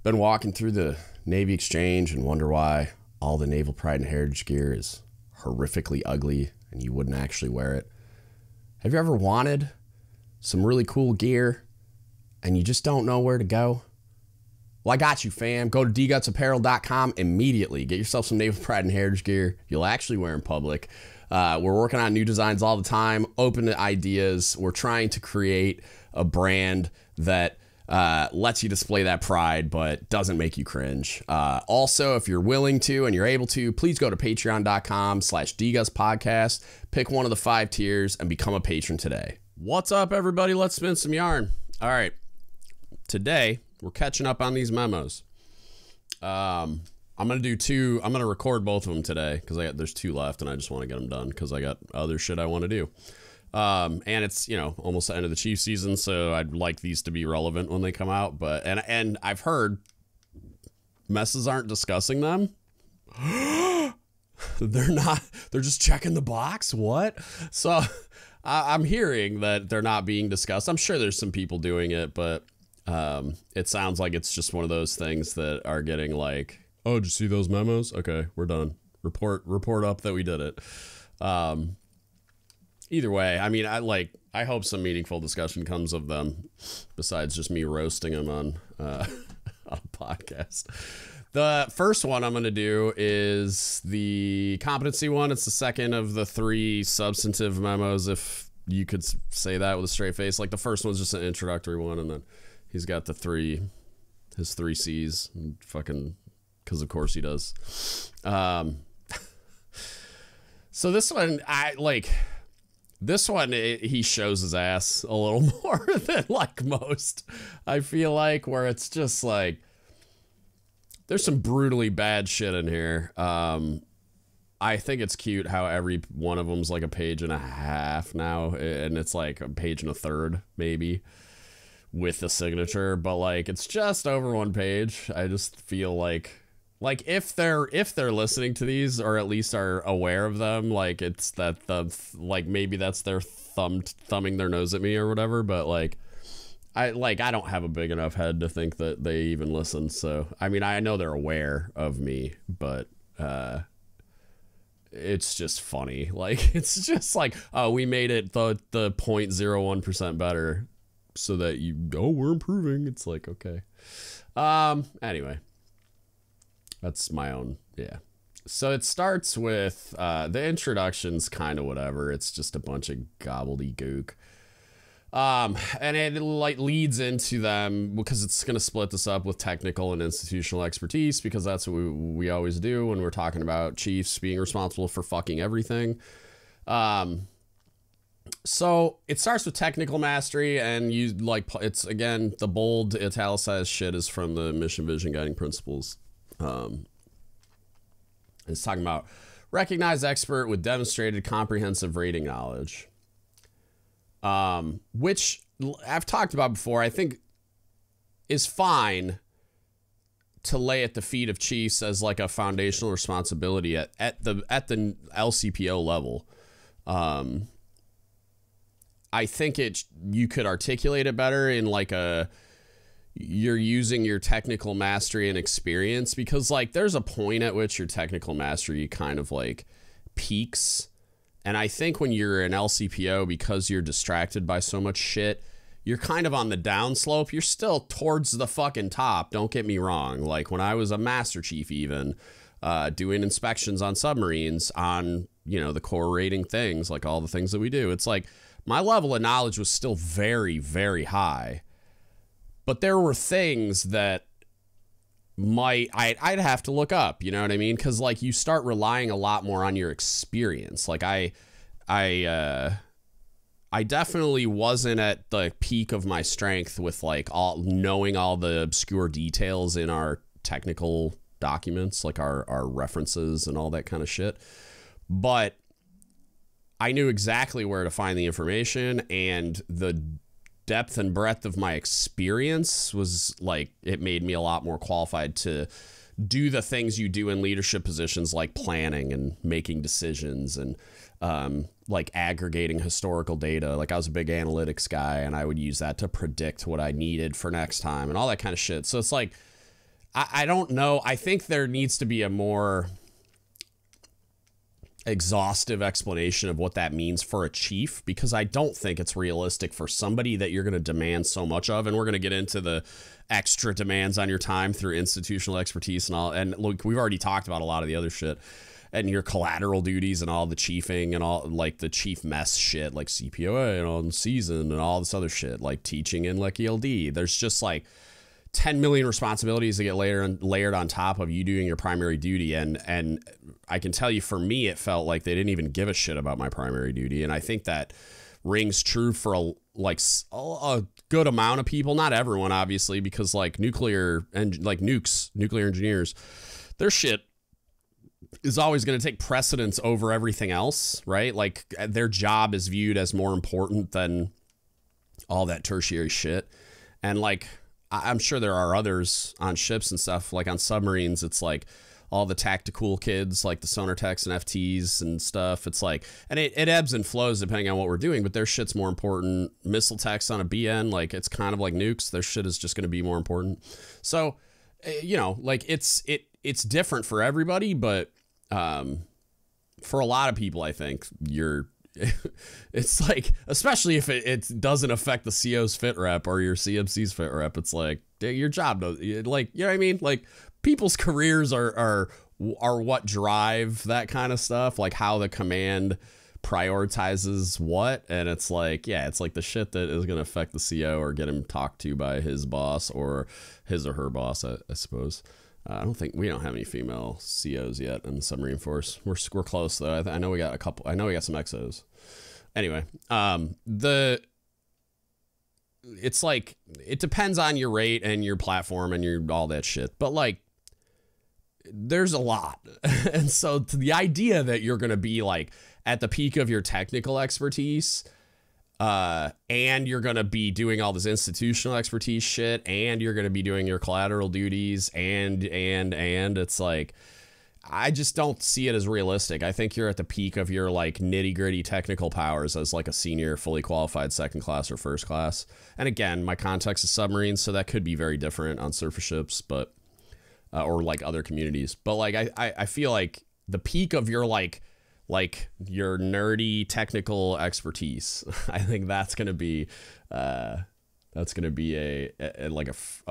Been walking through the Navy Exchange and wonder why all the Naval Pride and Heritage gear is horrifically ugly and you wouldn't actually wear it. Have you ever wanted some really cool gear and you just don't know where to go? Well, I got you, fam. Go to dgutspodcast.com immediately. Get yourself some Naval Pride and Heritage gear you'll actually wear in public. We're working on new designs all the time, open to ideas. We're trying to create a brand that lets you display that pride but doesn't make you cringe. Also, if you're willing to and you're able to, please go to patreon.com/dgutspodcast, pick one of the 5 tiers and become a patron today. What's up, everybody? Let's spin some yarn. All right, today we're catching up on these memos. I'm gonna do 2. I'm gonna record both of them today because there's 2 left and I just want to get them done because I got other shit I want to do. And it's, you know, almost the end of the Chief season, so I'd like these to be relevant when they come out. But and I've heard messes aren't discussing them. They're not. They're just checking the box. What? So I'm hearing that they're not being discussed. I'm sure there's some people doing it, but it sounds like it's just one of those things that are getting like, oh, did you see those memos? Okay, we're done. Report up that we did it. Either way, I mean, I hope some meaningful discussion comes of them besides just me roasting them on a podcast. The first one I'm going to do is the competency one. It's the second of the 3 substantive memos, if you could say that with a straight face. Like the first one's just an introductory one, and then he's got his 3 C's, fucking, because of course he does. So this one, he shows his ass a little more than like most, I feel like, where it's just like, there's some brutally bad shit in here. I think it's cute how every one of them's like a page and a half now, and it's like a page and a third maybe with the signature, but like it's just over 1 page. I just feel like if they're listening to these or at least are aware of them, like it's that maybe that's their thumbing their nose at me or whatever, but like I don't have a big enough head to think that they even listen. So I mean, I know they're aware of me, but it's just funny. Like it's just like, oh, we made it the 0.01% better so that we're improving. It's like, okay. Anyway. That's my own, yeah. So it starts with, the introduction's kind of whatever. It's just a bunch of gobbledygook. And it like leads into them, because it's going to split this up with technical and institutional expertise, because that's what we always do when we're talking about chiefs being responsible for fucking everything. So it starts with technical mastery, and it's, again, the bold italicized shit is from the mission vision guiding principles. It's talking about recognized expert with demonstrated comprehensive rating knowledge, which I've talked about before. I think is fine to lay at the feet of chiefs as like a foundational responsibility at the LCPO level. I think you could articulate it better in like you're using your technical mastery and experience, because like there's a point at which your technical mastery kind of like peaks. And I think when you're an LCPO, because you're distracted by so much shit, you're kind of on the downslope. You're still towards the fucking top. Don't get me wrong. Like when I was a master chief, even doing inspections on submarines on, you know, the core rating things, like all the things that we do, it's like my level of knowledge was still very, very high. But there were things that I'd have to look up, you know what I mean? Because like you start relying a lot more on your experience. Like I definitely wasn't at the peak of my strength with like knowing all the obscure details in our technical documents, like our references and all that kind of shit. But I knew exactly where to find the information, and the depth and breadth of my experience was like, it made me a lot more qualified to do the things you do in leadership positions, like planning and making decisions and like aggregating historical data. Like I was a big analytics guy, and I would use that to predict what I needed for next time and all that kind of shit. So it's like, I don't know. I think there needs to be a more exhaustive explanation of what that means for a chief, because I don't think it's realistic for somebody that you're going to demand so much of. And we're going to get into the extra demands on your time through institutional expertise and all. And look, we've already talked about a lot of the other shit and your collateral duties and all the chiefing and all like the chief mess shit, like CPOA and on season and all this other shit, like teaching in like ELD. There's just like 10 million responsibilities that get layered on top of you doing your primary duty. And I can tell you, for me, it felt like they didn't even give a shit about my primary duty. And I think that rings true for a good amount of people, not everyone, obviously, because like nuclear engineers, their shit is always going to take precedence over everything else, right? Like their job is viewed as more important than all that tertiary shit. And like, I'm sure there are others on ships and stuff, like on submarines, it's like all the tactical kids, like the sonar techs and FTs and stuff. It's like, and it ebbs and flows depending on what we're doing, but their shit's more important. Missile techs on a BN, like it's kind of like nukes. Their shit is just going to be more important. So, you know, like it's different for everybody, but for a lot of people, I think it's like, especially if it doesn't affect the CO's fit rep or your CMC's fit rep, it's like your job does, like, you know what I mean? Like people's careers are what drive that kind of stuff, like how the command prioritizes what. And it's like, yeah, it's like the shit that is going to affect the CO or get him talked to by his boss or his or her boss, I suppose. I don't think we don't have any female COs yet in the submarine force. We're close though. I know we got a couple. I know we got some XOs. Anyway, it's like it depends on your rate and your platform and your all that shit. But like, there's a lot, and so to the idea that you're gonna be like at the peak of your technical expertise. And you're going to be doing all this institutional expertise shit, and you're going to be doing your collateral duties and it's like, I just don't see it as realistic. I think you're at the peak of your like nitty gritty technical powers as like a senior, fully qualified second class or first class. And again, my context is submarines, so that could be very different on surface ships, but, or like other communities. But like, I feel like the peak of your like your nerdy technical expertise, I think that's going to be a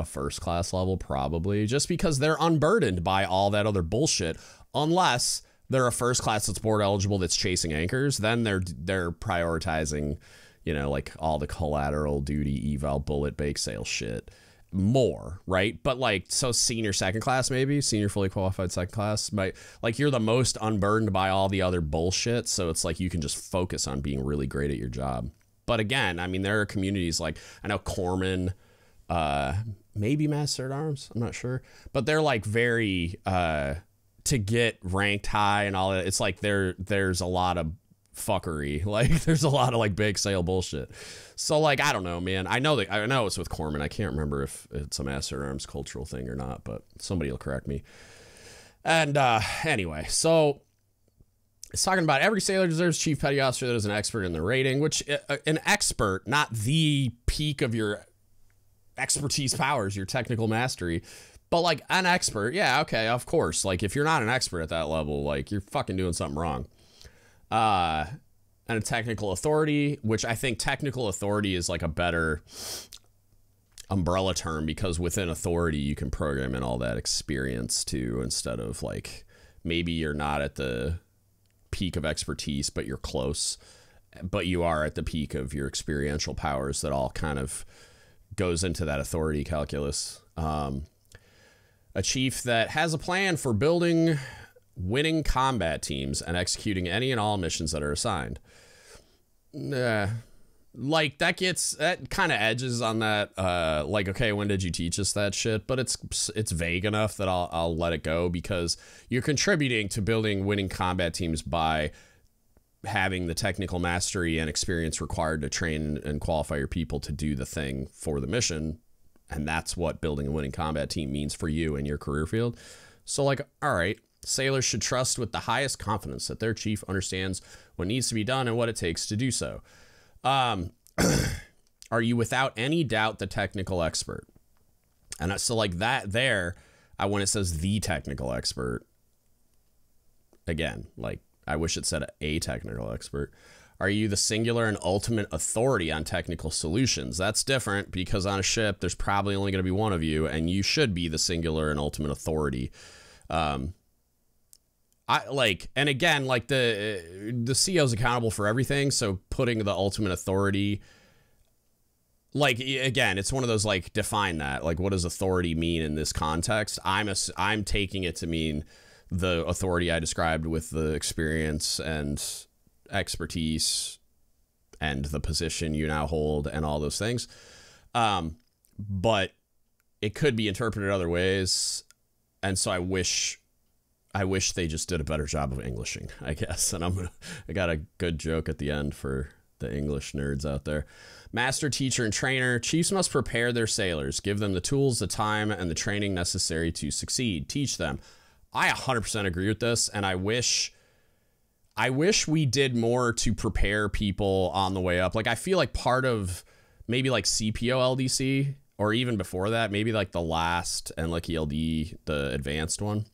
first class level, probably, just because they're unburdened by all that other bullshit. Unless they're a first class that's board eligible, that's chasing anchors, then they're prioritizing, you know, like all the collateral duty, eval, bullet, bake sale shit more, right? But like, so senior second class, maybe senior fully qualified second class, might like you're the most unburdened by all the other bullshit, so it's like you can just focus on being really great at your job. But again, I mean, there are communities like, I know Corpsman, maybe Master at Arms, I'm not sure, but they're like very to get ranked high and all that. It's like there's a lot of fuckery, like there's a lot of like big sale bullshit. So like, I don't know, man. I know it's with Corpsman. I can't remember if it's a Master at Arms cultural thing or not, but somebody will correct me. And anyway, so it's talking about every sailor deserves chief petty officer that is an expert in the rating, which an expert, not the peak of your expertise powers, your technical mastery, but like an expert. Yeah, okay, of course. Like if you're not an expert at that level, like you're fucking doing something wrong. And a technical authority, which I think technical authority is like a better umbrella term, because within authority you can program in all that experience too, instead of like, maybe you're not at the peak of expertise, but you're close, but you are at the peak of your experiential powers. That all kind of goes into that authority calculus. A chief that has a plan for building winning combat teams and executing any and all missions that are assigned. Like that kind of edges on that. Like, okay, when did you teach us that shit? But it's vague enough that I'll let it go, because you're contributing to building winning combat teams by having the technical mastery and experience required to train and qualify your people to do the thing for the mission. And that's what building a winning combat team means for you in your career field. So like, all right, sailors should trust with the highest confidence that their chief understands what needs to be done and what it takes to do so. Are you without any doubt the technical expert? And so like that there, When it says the technical expert, again, like, I wish it said a technical expert. Are you the singular and ultimate authority on technical solutions? That's different, because on a ship, there's probably only going to be one of you, and you should be the singular and ultimate authority. And again, like, the CEO is accountable for everything, so putting the ultimate authority, like, again, it's one of those, like, define that. Like, what does authority mean in this context? I'm taking it to mean the authority I described with the experience and expertise and the position you now hold and all those things. But it could be interpreted other ways. And so I wish they just did a better job of Englishing, I guess. And I got a good joke at the end for the English nerds out there. Master, teacher, and trainer. Chiefs must prepare their sailors, give them the tools, the time, and the training necessary to succeed. Teach them. I 100% agree with this, and I wish we did more to prepare people on the way up. Like, I feel like part of maybe like CPO LDC, or even before that, maybe like the last and like ELD, the advanced one,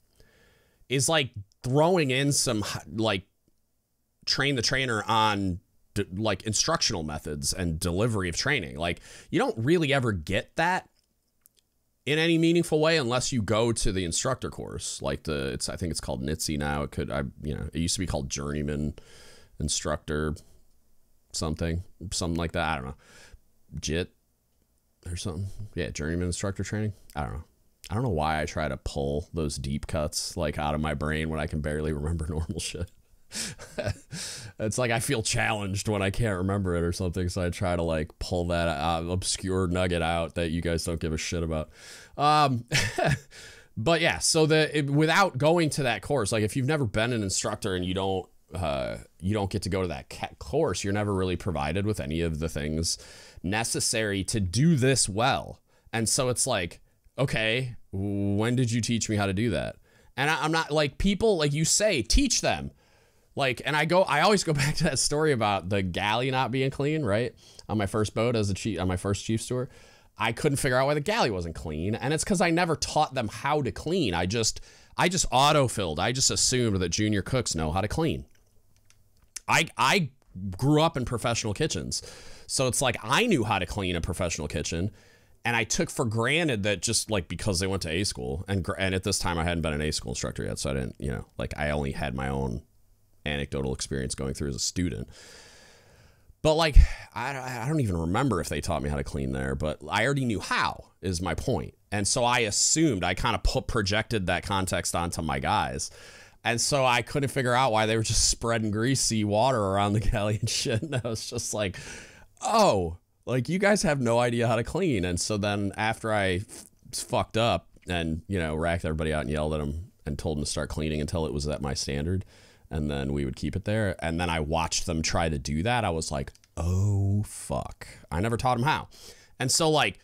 is like throwing in some like train the trainer on like instructional methods and delivery of training. Like, you don't really ever get that in any meaningful way unless you go to the instructor course. Like I think it's called NITSE now. It used to be called journeyman instructor something like that. I don't know. JIT or something. Yeah, journeyman instructor training. I don't know why I try to pull those deep cuts like out of my brain when I can barely remember normal shit. It's like I feel challenged when I can't remember it or something, so I try to like pull that obscure nugget out that you guys don't give a shit about. But yeah, so without going to that course, like if you've never been an instructor and you don't get to go to that course, you're never really provided with any of the things necessary to do this well. And so it's like, okay, when did you teach me how to do that? And I'm not like, people, like you say, teach them. Like, and I always go back to that story about the galley not being clean, right? On my first boat on my first chief's tour, I couldn't figure out why the galley wasn't clean. And it's because I never taught them how to clean. I just auto-filled. I just assumed that junior cooks know how to clean. I grew up in professional kitchens. So it's like, I knew how to clean a professional kitchen. And I took for granted that just like, because they went to A school, and at this time I hadn't been an A school instructor yet. So I didn't, like I only had my own anecdotal experience going through as a student. But like, I don't even remember if they taught me how to clean there, but I already knew how, is my point. And so I assumed, I kind of projected that context onto my guys. And so I couldn't figure out why they were just spreading greasy water around the galley and shit. And I was just like, oh, like you guys have no idea how to clean. And so then after I fucked up and, racked everybody out and yelled at them and told them to start cleaning until it was at my standard, and then we would keep it there. And then I watched them try to do that. I was like, oh, fuck. I never taught them how. And so, like,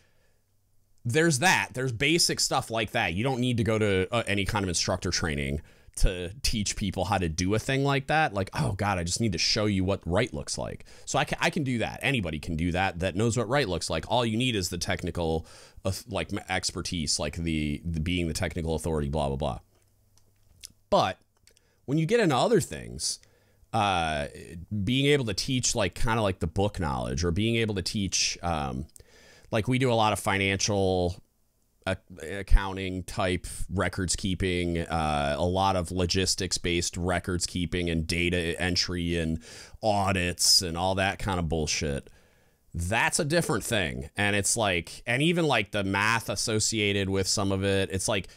there's that. There's basic stuff like that. You don't need to go to any kind of instructor training to teach people how to do a thing like that. Like, oh, God, I just need to show you what right looks like. So I can do that. Anybody can do that knows what right looks like. All you need is the technical, like, expertise, like the being the technical authority, blah, blah, blah. But when you get into other things, being able to teach like kind of like the book knowledge, or being able to teach, like we do a lot of financial accounting type records keeping, a lot of logistics based records keeping and data entry and audits and all that kind of bullshit. That's a different thing. And it's like, and even like the math associated with some of it, it's like,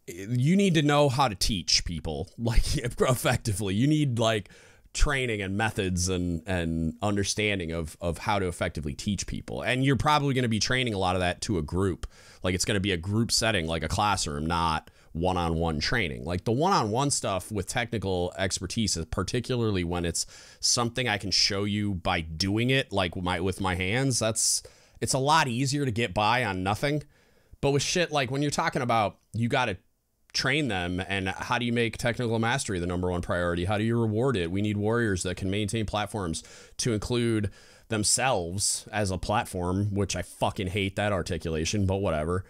you need to know how to teach people like effectively. You need like training and methods and understanding of how to effectively teach people. And you're probably going to be training a lot of that to a group. Like it's going to be a group setting, like a classroom, not one-on-one training. Like the one-on-one stuff with technical expertise, particularly when it's something I can show you by doing it, like with my hands, it's a lot easier to get by on nothing. But with shit like when you're talking about, you got to train them, and how do you make technical mastery the #1 priority? How do you reward it? We need warriors that can maintain platforms to include themselves as a platform, which I fucking hate that articulation, but whatever.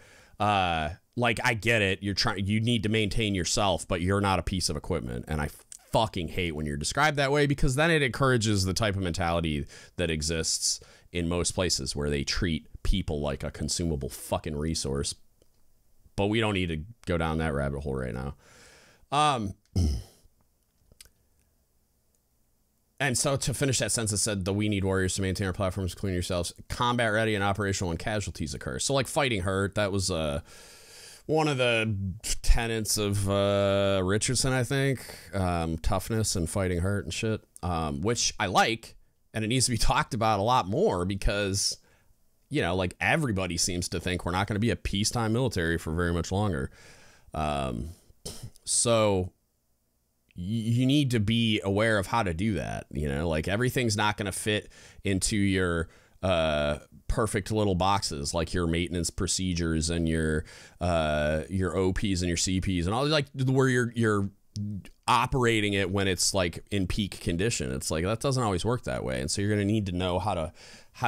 like, I get it. You need to maintain yourself, but you're not a piece of equipment. And I fucking hate when you're described that way, because then it encourages the type of mentality that exists in most places where they treat people like a consumable fucking resource. But we don't need to go down that rabbit hole right now. And so to finish that sentence, it said, we need warriors to maintain our platforms, including yourselves, combat ready and operational when casualties occur. So like fighting hurt, that was one of the tenets of Richardson, I think. Toughness and fighting hurt and shit, which I like. And it needs to be talked about a lot more because, you know, like everybody seems to think we're not going to be a peacetime military for very much longer. So you need to be aware of how to do that. You know, like everything's not going to fit into your perfect little boxes, like your maintenance procedures and your OPs and your CPs and all, like where you're operating it when it's like in peak condition. It's like that doesn't always work that way. And so you're going to need to know how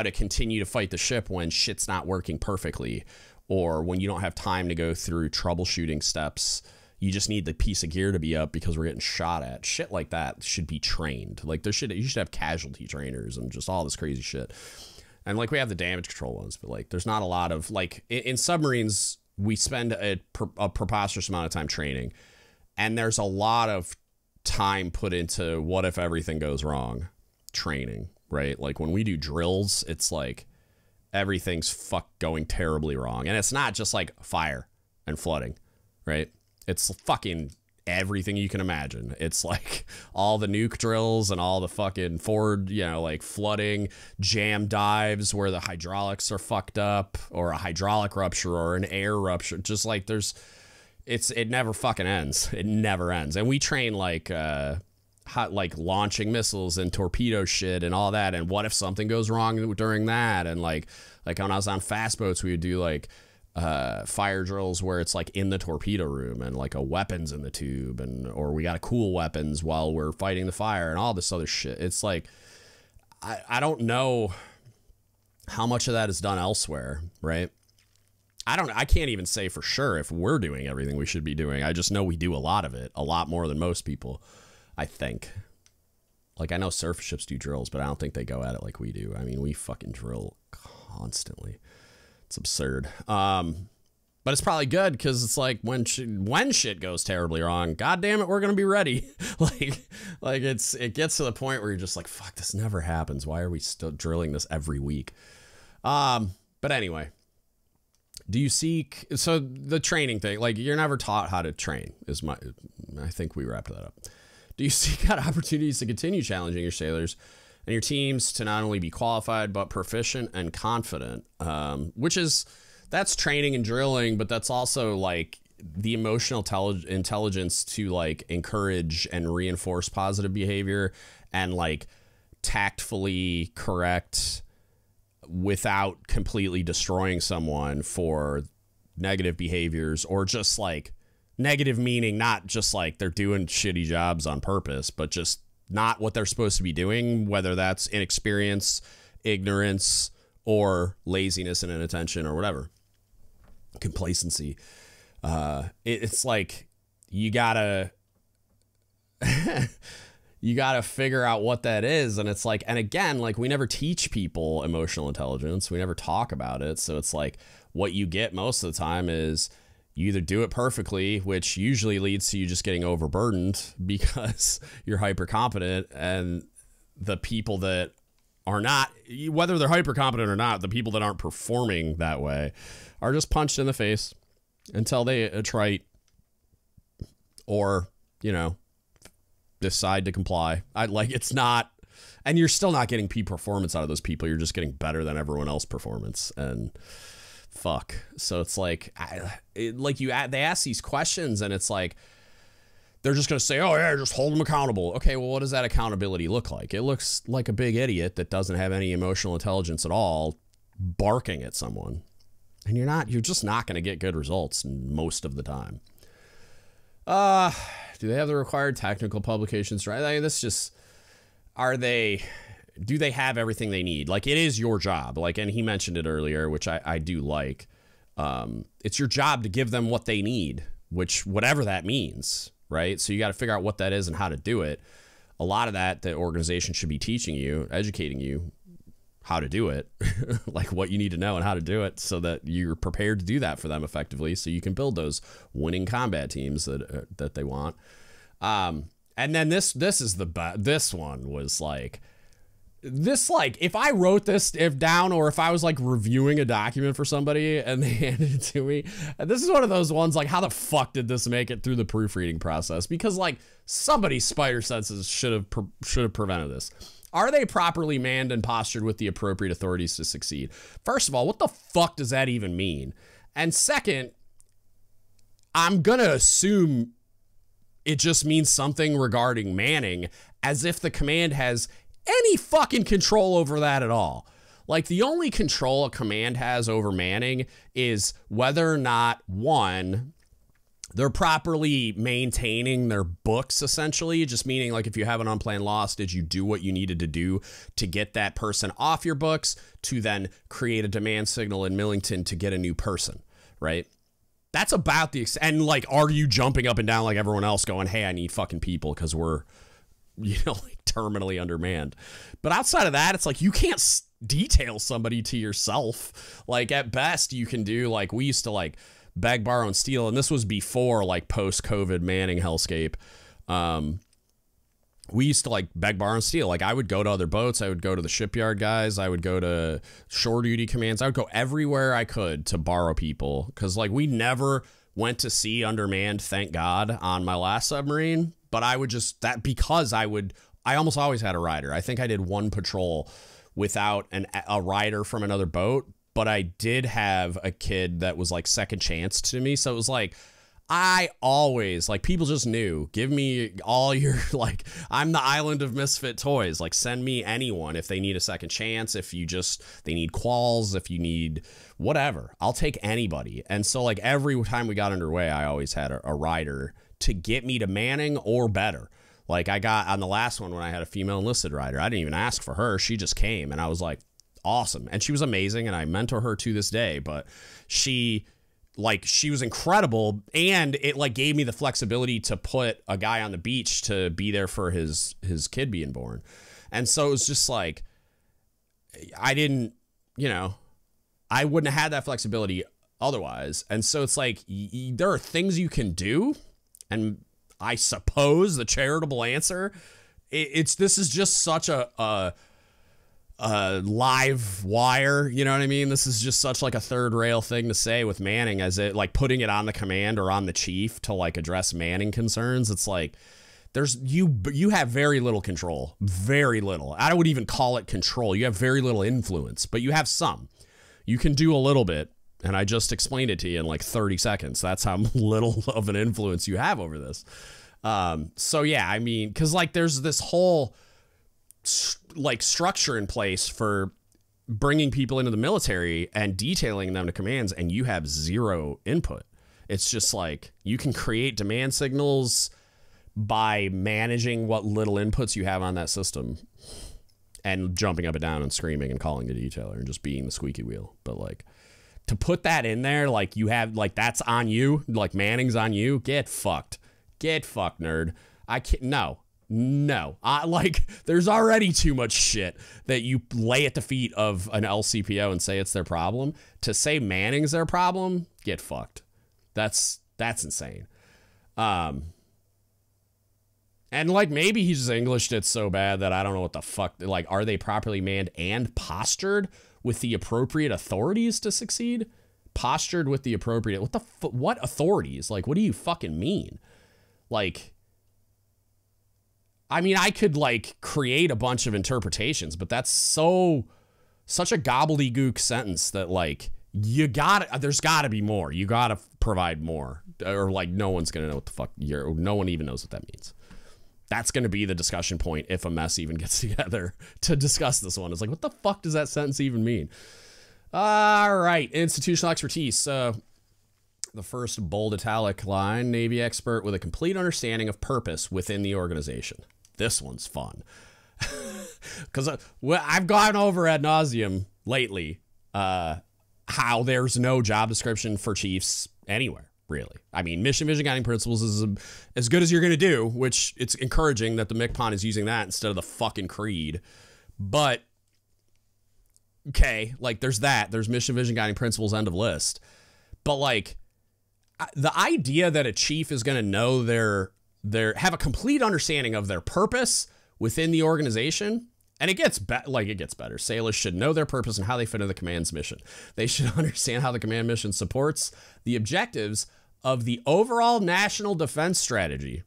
to continue to fight the ship when shit's not working perfectly, or when you don't have time to go through troubleshooting steps. You just need the piece of gear to be up because we're getting shot at. Shit like that should be trained. Like you should have casualty trainers and just all this crazy shit. And like we have the damage control ones, but like there's not a lot of, like in submarines, we spend a preposterous amount of time training, and there's a lot of time put into what if everything goes wrong training, right? Like when we do drills, it's like everything's going terribly wrong. And it's not just like fire and flooding, right? It's fucking everything you can imagine. It's like all the nuke drills and all the fucking forward, you know, like flooding, jam dives where the hydraulics are fucked up, or a hydraulic rupture or an air rupture. Just like it never fucking ends. It never ends. And we train like launching missiles and torpedo shit and all that. And what if something goes wrong during that? And like when I was on fast boats, we would do like fire drills where it's like in the torpedo room and like a weapons in the tube, or we got to cool weapons while we're fighting the fire and all this other shit. It's like, I don't know how much of that is done elsewhere, right? I can't even say for sure if we're doing everything we should be doing. I just know we do a lot of it, a lot more than most people, I think. Like I know surface ships do drills, but I don't think they go at it like we do. I mean, we fucking drill constantly. It's absurd. But it's probably good because it's like when shit goes terribly wrong, God damn it, we're going to be ready. like it gets to the point where you're just like, fuck, this never happens. Why are we still drilling this every week? But anyway, so the training thing, like you're never taught how to train I think we wrapped that up. Do you seek out opportunities to continue challenging your sailors and your teams to not only be qualified, but proficient and confident, that's training and drilling, but that's also like the emotional intelligence to like encourage and reinforce positive behavior and like tactfully correct without completely destroying someone for negative behaviors, or just like negative meaning, not just like they're doing shitty jobs on purpose, but just not what they're supposed to be doing, whether that's inexperience, ignorance, or laziness and inattention or whatever. Complacency. It's like you gotta figure out what that is. And it's like, and again, like we never teach people emotional intelligence. We never talk about it. So it's like what you get most of the time is you either do it perfectly, which usually leads to you just getting overburdened because you're hyper competent, and the people that are not, whether they're hyper competent or not, the people that aren't performing that way are just punched in the face until they attrite or, you know, decide to comply. It's not, and you're still not getting peak performance out of those people. You're just getting better than everyone else performance, and fuck. So it's like, they ask these questions and it's like, they're just going to say, oh yeah, just hold them accountable. Okay, well, what does that accountability look like? It looks like a big idiot that doesn't have any emotional intelligence at all barking at someone. And you're just not going to get good results most of the time. Do they have the required technical publications? Right? Like, this just, do they have everything they need? Like, it is your job. Like, and he mentioned it earlier, which I do like. It's your job to give them what they need, which whatever that means, right? So you got to figure out what that is and how to do it. A lot of that the organization should be teaching you, educating you how to do it, like what you need to know and how to do it so that you're prepared to do that for them effectively so you can build those winning combat teams that they want. And then this one was like, if I wrote this down or if I was like reviewing a document for somebody and they handed it to me, and this is one of those ones like, how the fuck did this make it through the proofreading process? Because like somebody's spider senses should have prevented this. Are they properly manned and postured with the appropriate authorities to succeed? First of all, what the fuck does that even mean? And second, I'm gonna assume it just means something regarding manning, as if the command has any fucking control over that at all. Like, the only control a command has over manning is whether or not, one, they're properly maintaining their books, essentially, just meaning like if you have an unplanned loss, did you do what you needed to do to get that person off your books to then create a demand signal in Millington to get a new person, right? That's about and like, are you jumping up and down like everyone else going, hey, I need fucking people because we're, you know, like terminally undermanned. But outside of that, it's like you can't detail somebody to yourself. Like at best you can do like, we used to like beg, borrow, and steal, and this was before like post-COVID manning hellscape. We used to like beg, borrow, and steal. Like I would go to other boats, I would go to the shipyard guys, I would go to shore duty commands, I would go everywhere I could to borrow people, because like we never went to sea undermanned, thank God, on my last submarine. But I would just, because I almost always had a rider. I think I did one patrol without a rider from another boat, but I did have a kid that was like second chance to me. So it was like, I always, like, people just knew, give me all your, like, I'm the island of misfit toys. Like, send me anyone if they need a second chance, if they need quals, if you need whatever. I'll take anybody. And so, like, every time we got underway, I always had a rider to get me to manning or better. Like, I got on the last one when I had a female enlisted rider. I didn't even ask for her. She just came, and I was like, awesome. And she was amazing, and I mentor her to this day, but she was incredible, and it like gave me the flexibility to put a guy on the beach to be there for his kid being born. And so it was just like, I didn't, you know, I wouldn't have had that flexibility otherwise. And so it's like, there are things you can do, and I suppose the charitable answer, this is just such a live wire, you know what I mean? This is just such like a third rail thing to say with manning, as it like putting it on the command or on the chief to like address manning concerns. It's like you have very little control, very little. I would even call it control. You have very little influence, but you have some. You can do a little bit, and I just explained it to you in like 30 seconds. That's how little of an influence you have over this. So yeah, I mean, because like there's this whole like structure in place for bringing people into the military and detailing them to commands, and you have zero input. It's just like you can create demand signals by managing what little inputs you have on that system and jumping up and down and screaming and calling the detailer and just being the squeaky wheel. But like to put that in there, like you have, like that's on you, like manning's on you. Get fucked, nerd. I can't. No, like there's already too much shit that you lay at the feet of an LCPO and say it's their problem. To say manning's their problem, get fucked. That's insane. And like maybe he just Englished it so bad that I don't know what the fuck. Like, are they properly manned and postured with the appropriate authorities to succeed? Postured with the appropriate, what authorities? Like, what do you fucking mean? Like, I mean, I could like create a bunch of interpretations, but that's such a gobbledygook sentence that like there's gotta be more. You gotta provide more, or like no one's gonna know what the fuck no one even knows what that means. That's gonna be the discussion point if a mess even gets together to discuss this one. It's like, what the fuck does that sentence even mean? All right, institutional expertise. The first bold italic line, Navy expert with a complete understanding of purpose within the organization. This one's fun. Because I've gone over ad nauseum lately how there's no job description for chiefs anywhere, really. I mean, mission, vision, guiding principles is as good as you're going to do, which it's encouraging that the MCPON is using that instead of the fucking creed. But, okay, like, there's that. There's mission, vision, guiding principles, end of list. But, like, the idea that a chief is going to know have a complete understanding of their purpose within the organization. And it gets better. Sailors should know their purpose and how they fit into the command's mission. They should understand how the command mission supports the objectives of the overall national defense strategy.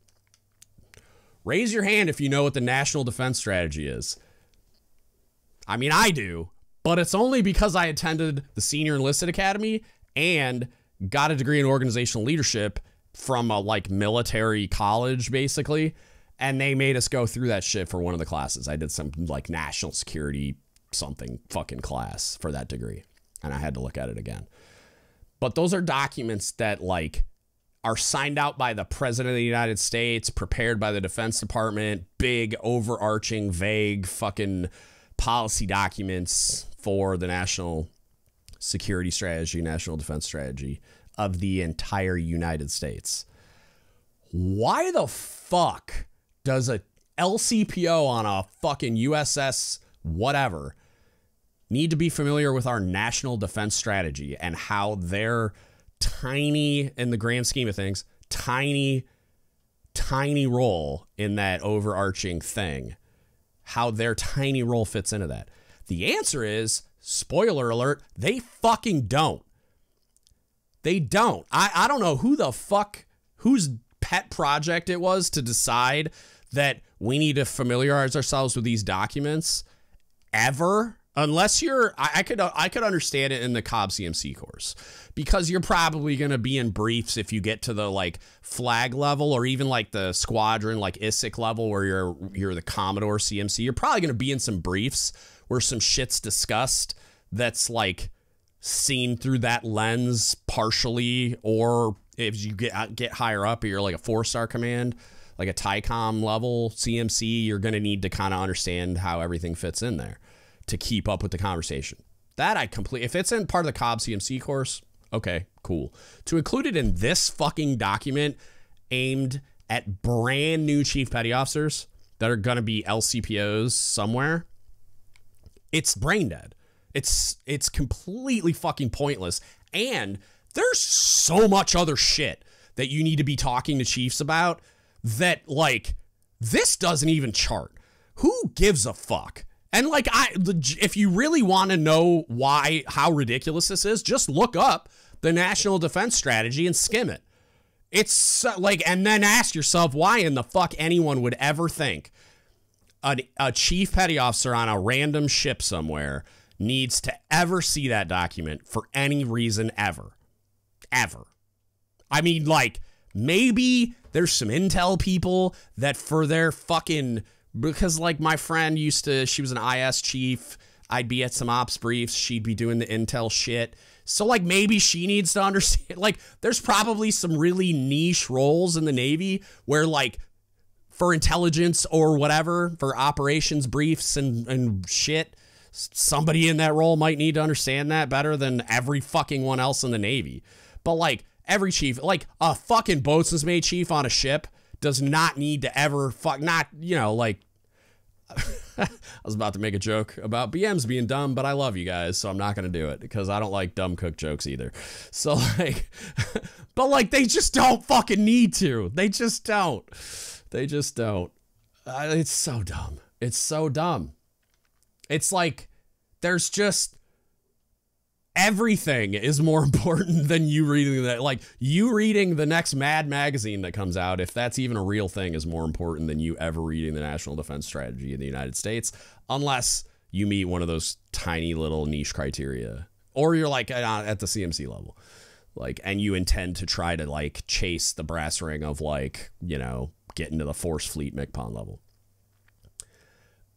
Raise your hand if you know what the national defense strategy is. I mean, I do, but it's only because I attended the Senior Enlisted Academy and got a degree in organizational leadership from a military college, basically. And they made us go through that shit for one of the classes. I did some national security something fucking class for that degree. And I had to look at it again. But those are documents that are signed out by the President of the United States, prepared by the Defense Department, big, overarching, vague fucking policy documents for the national security strategy, national defense strategy of the entire United States. Why the fuck does a LCPO on a fucking USS whatever need to be familiar with our national defense strategy and how their tiny, in the grand scheme of things, tiny role in that overarching thing, how their tiny role fits into that? The answer is, spoiler alert, they fucking don't. They don't. I don't know whose pet project it was to decide that we need to familiarize ourselves with these documents ever, unless I could understand it in the Cobb CMC course, because you're probably going to be in briefs if you get to the flag level, or even the squadron ISIC level where you're the Commodore CMC. You're probably going to be in some briefs where some shit's discussed that's seen through that lens partially, or if you get higher up, you're a 4-star command, like a TICOM level CMC, you're going to need to kind of understand how everything fits in there to keep up with the conversation. That if it's in part of the Cobb CMC course, okay, cool. To include it in this fucking document aimed at brand new chief petty officers that are going to be LCPOs somewhere, it's brain dead. It's completely fucking pointless. And there's so much other shit that you need to be talking to chiefs about that this doesn't even chart. Who gives a fuck? And if you really want to know how ridiculous this is, just look up the National Defense Strategy and skim it. It's and then ask yourself why in the fuck anyone would ever think a chief petty officer on a random ship somewhere needs to ever see that document for any reason ever. I mean, maybe there's some intel people that for their fucking, because my friend she was an IS chief. I'd be at some ops briefs. She'd be doing the intel shit. So maybe she needs to understand, there's probably some really niche roles in the Navy where for intelligence or whatever, for operations briefs and shit, somebody in that role might need to understand that better than every fucking one else in the Navy. But every chief, a fucking boatswain's mate chief on a ship does not need to ever I was about to make a joke about BMs being dumb, but I love you guys, so I'm not going to do it because I don't like dumb cook jokes either. So but they just don't fucking need to. They just don't. It's so dumb. It's so dumb. It's there's just everything is more important than you reading that. You reading the next Mad magazine that comes out, if that's even a real thing, is more important than you ever reading the National Defense Strategy in the United States, unless you meet one of those tiny little niche criteria, or you're at the CMC level, and you intend to try to chase the brass ring of get into the Force Fleet MCPON level.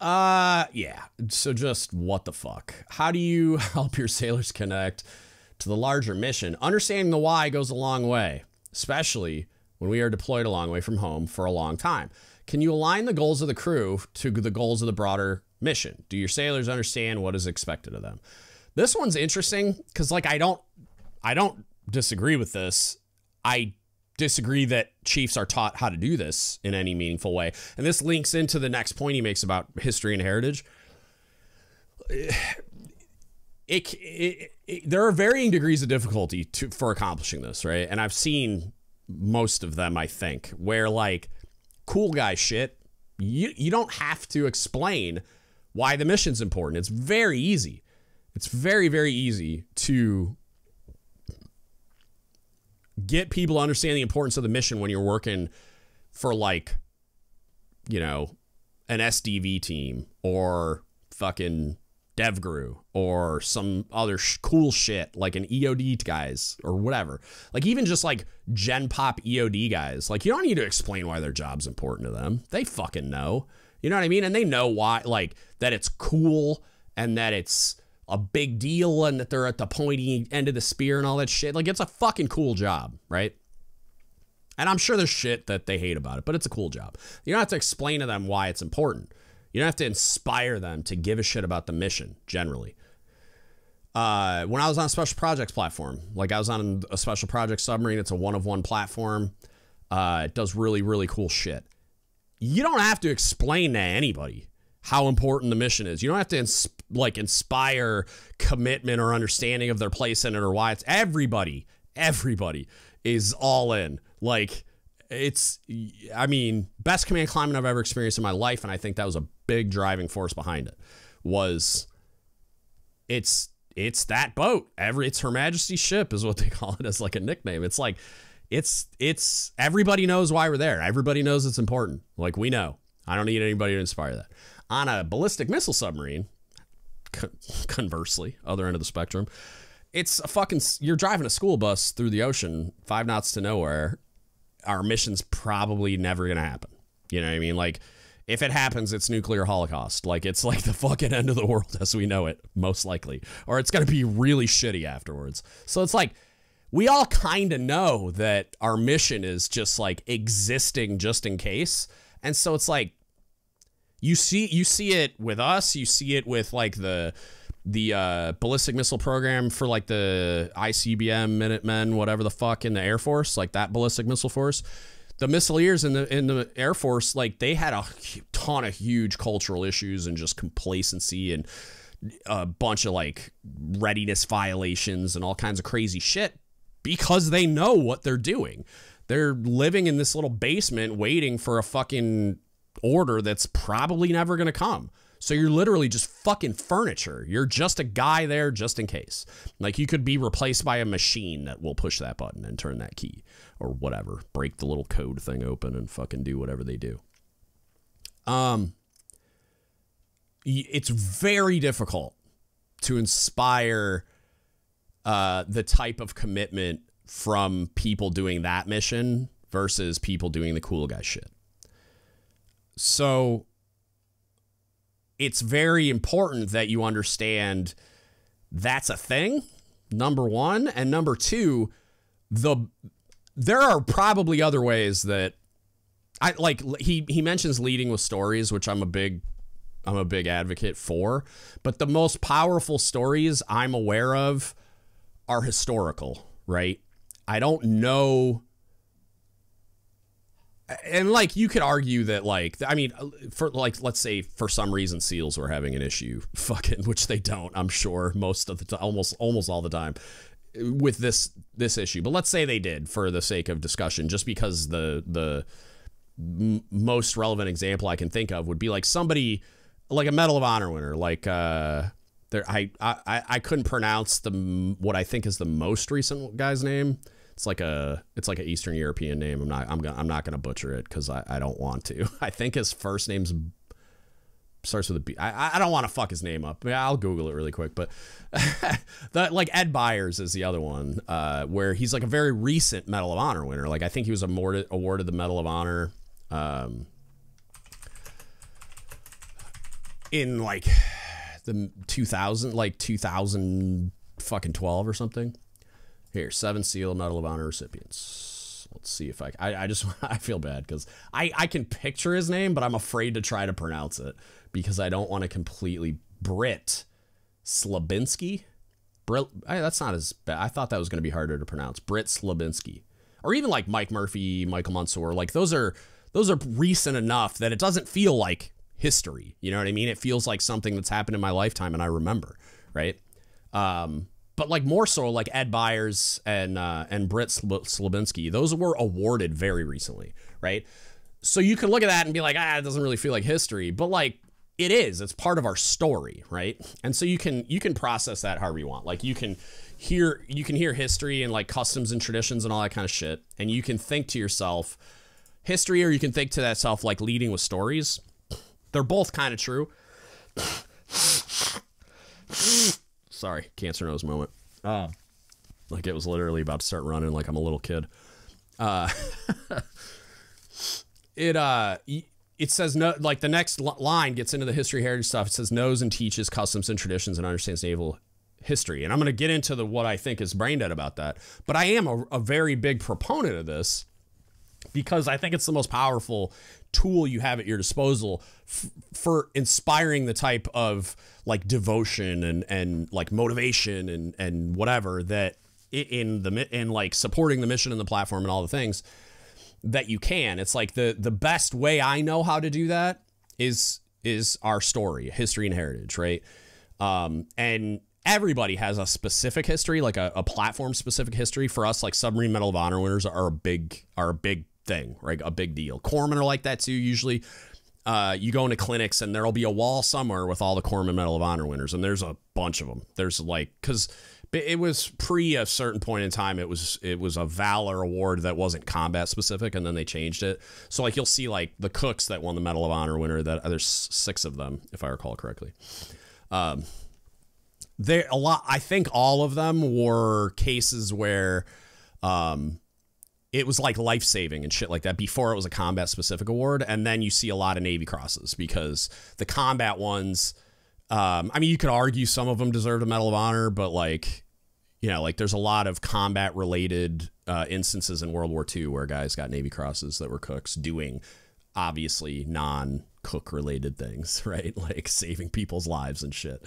Yeah. So just what the fuck? How do you help your sailors connect to the larger mission? Understanding the why goes a long way, especially when we are deployed a long way from home for a long time. Can you align the goals of the crew to the goals of the broader mission? Do your sailors understand what is expected of them? This one's interesting because, like, I don't disagree with this. I disagree that chiefs are taught how to do this in any meaningful way. And this links into the next point he makes about history and heritage. There are varying degrees of difficulty for accomplishing this, right? And I've seen most of them, I think, where, like, cool guy shit, you don't have to explain why the mission's important. It's very easy. It's very, very easy to get people to understand the importance of the mission when you're working for, like, you know, an SDV team or fucking DevGru or some other cool shit like an EOD guys or whatever. Like, even just like Gen Pop EOD guys, like, you don't need to explain why their job's important to them. They fucking know. You know what I mean? And they know why, like, that it's cool and that it's a big deal and that they're at the pointy end of the spear and all that shit. Like, it's a fucking cool job, right? And I'm sure there's shit that they hate about it, but it's a cool job. You don't have to explain to them why it's important. You don't have to inspire them to give a shit about the mission, generally. When I was on a special projects platform, like, I was on a special projects submarine. It's a one-of-one platform. It does really, really cool shit. You don't have to explain to anybody how important the mission is. You don't have to inspire commitment or understanding of their place in it or why it's everybody is all in. Like, it's, I mean, best command climate I've ever experienced in my life. And I think that was a big driving force behind it. Was it's that boat. It's Her Majesty's ship is what they call it as, like, a nickname. It's like, it's everybody knows why we're there. Everybody knows it's important. Like, we know. I don't need anybody to inspire that. On a ballistic missile submarine, conversely, other end of the spectrum, it's a fucking, you're driving a school bus through the ocean, 5 knots to nowhere. Our mission's probably never going to happen. You know what I mean? Like, if it happens, it's nuclear holocaust. Like, it's like the fucking end of the world as we know it, most likely. Or it's going to be really shitty afterwards. So it's like, we all kind of know that our mission is just, like, existing just in case. And so it's like, you see it with us. You see it with, like, the ballistic missile program for, like, the ICBM, Minutemen, whatever the fuck, in the Air Force, like that ballistic missile force. The missileers in the Air Force, like, they had a ton of huge cultural issues and just complacency and a bunch of, like, readiness violations and all kinds of crazy shit because they know what they're doing. They're living in this little basement waiting for a fucking order that's probably never going to come. So you're literally just fucking furniture. You're just a guy there just in case. Like, you could be replaced by a machine that will push that button and turn that key or whatever. Break the little code thing open and fucking do whatever they do. It's very difficult to inspire the type of commitment from people doing that mission versus people doing the cool guy shit. So it's very important that you understand that's a thing, number one. And number two, there are probably other ways that I like. He mentions leading with stories, which I'm a big advocate for. But the most powerful stories I'm aware of are historical, right? I don't know. And, like, you could argue that, like, I mean, for, like, let's say for some reason SEALs were having an issue, fucking, which they don't, I'm sure, most of the time, almost all the time with this issue. But let's say they did, for the sake of discussion, just because the most relevant example I can think of would be, like, somebody like a Medal of Honor winner, like I couldn't pronounce what I think is the most recent guy's name. It's like an Eastern European name. I'm not gonna butcher it because I don't want to. I think his first name's starts with a B. I don't want to fuck his name up. I'll Google it really quick. But like Ed Byers is the other one, where he's like a very recent Medal of Honor winner. Like, I think he was awarded the Medal of Honor in like the 2000 fucking 12 or something. Here, 7 SEAL Medal of Honor recipients. Let's see if I feel bad because I can picture his name, but I'm afraid to try to pronounce it because I don't want to completely Brit Slabinski. That's not as bad. I thought that was going to be harder to pronounce. Britt Slabinski, or even like Mike Murphy, Michael Mansour. Like those are recent enough that it doesn't feel like history. You know what I mean? It feels like something that's happened in my lifetime and I remember, right? But like more so like Ed Byers and Britt Slabinski, those were awarded very recently, right? So you can look at that and be like, it doesn't really feel like history, but like it's part of our story, right? And so you can process that however you want. Like you can hear history and like customs and traditions and all that kind of shit, and you can think to yourself history, or you can think to that self like leading with stories. They're both kind of true. Sorry, cancer nose moment. Like it was literally about to start running like I'm a little kid. It says no, like the next line gets into the history heritage stuff. It says knows and teaches customs and traditions and understands naval history. And I'm going to get into what I think is brain dead about that. But I am a very big proponent of this because I think it's the most powerful tool you have at your disposal for inspiring the type of like devotion and like motivation and whatever that in like supporting the mission and the platform and all the things that you can. It's like the best way I know how to do that is our story, history and heritage, right? And everybody has a specific history, like a platform specific history. For us, like submarine Medal of Honor winners are a big thing, right? A big deal. Corpsmen are like that too. Usually, you go into clinics and there'll be a wall somewhere with all the Corpsman Medal of Honor winners, and there's a bunch of them. There's like, because it was pre a certain point in time, it was a valor award that wasn't combat specific, and then they changed it. So like you'll see like the cooks that won the Medal of Honor winner, that there's 6 of them if I recall correctly. I think all of them were cases where it was like life-saving and shit like that before it was a combat-specific award. And then you see a lot of Navy Crosses because the combat ones, I mean, you could argue some of them deserved a Medal of Honor, but like, you know, like there's a lot of combat-related instances in World War II where guys got Navy Crosses that were cooks doing obviously non-cook-related things, right? Like saving people's lives and shit.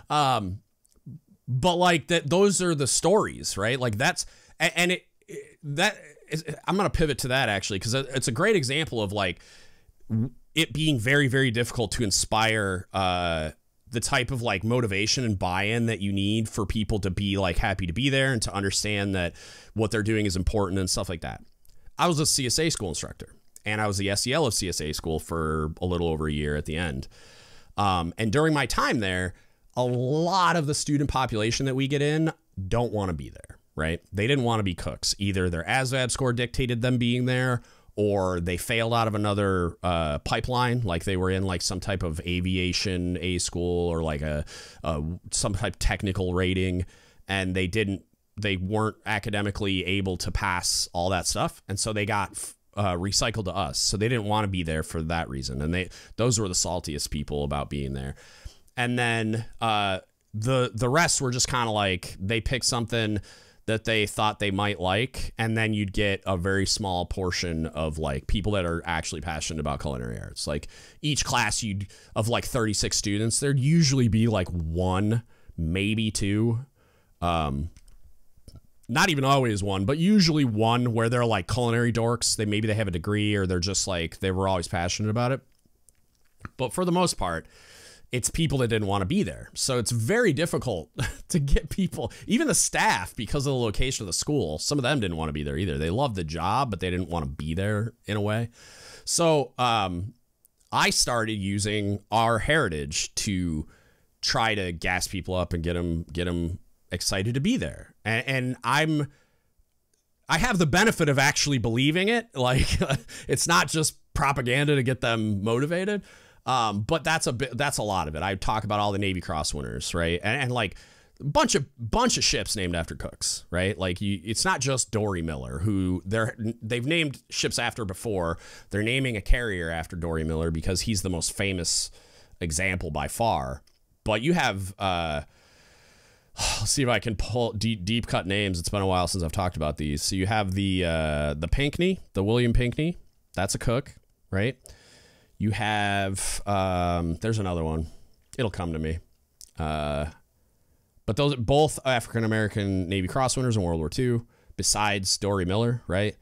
But like those are the stories, right? Like that's, and I'm going to pivot to that actually, because it's a great example of like it being very, very difficult to inspire the type of like motivation and buy-in that you need for people to be like happy to be there and to understand that what they're doing is important and stuff like that. I was a CSA school instructor, and I was the SEL of CSA school for a little over a year at the end. And during my time there, a lot of the student population that we get in don't want to be there, right? They didn't want to be cooks. Either their ASVAB score dictated them being there, or they failed out of another pipeline, like they were in like some type of aviation A school or like some type of technical rating, and they weren't academically able to pass all that stuff, and so they got recycled to us. So they didn't want to be there for that reason, and those were the saltiest people about being there. And then the rest were just kind of like they picked something that they thought they might like, and then you'd get a very small portion of like people that are actually passionate about culinary arts. Like each class of like 36 students, there'd usually be like 1, maybe 2, not even always 1, but usually 1 where they're like culinary dorks. Maybe they have a degree, or they're just like they were always passionate about it. But for the most part, it's people that didn't want to be there. So it's very difficult to get people, even the staff, because of the location of the school. Some of them didn't want to be there either. They loved the job, but they didn't want to be there in a way. So I started using our heritage to try to gas people up and get them excited to be there. And I have the benefit of actually believing it. Like it's not just propaganda to get them motivated. But that's a lot of it. I talk about all the Navy Cross winners, right? And like a bunch of ships named after cooks, right? Like it's not just Dory Miller, who they've named ships after before. They're naming a carrier after Dory Miller because he's the most famous example by far. But you have, let's see if I can pull deep cut names. It's been a while since I've talked about these. So you have the Pinckney, the William Pinckney. That's a cook, right? You have, there's another one. It'll come to me. But those both African-American Navy Cross winners in World War II, besides Dory Miller, right?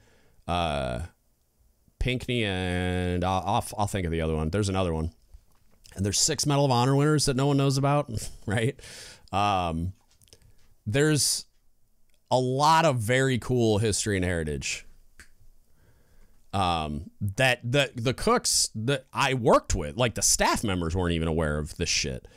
Pinckney and I'll think of the other one. There's another one. And there's 6 Medal of Honor winners that no one knows about, right? There's a lot of very cool history and heritage that the cooks that I worked with, like the staff members, weren't even aware of this shit.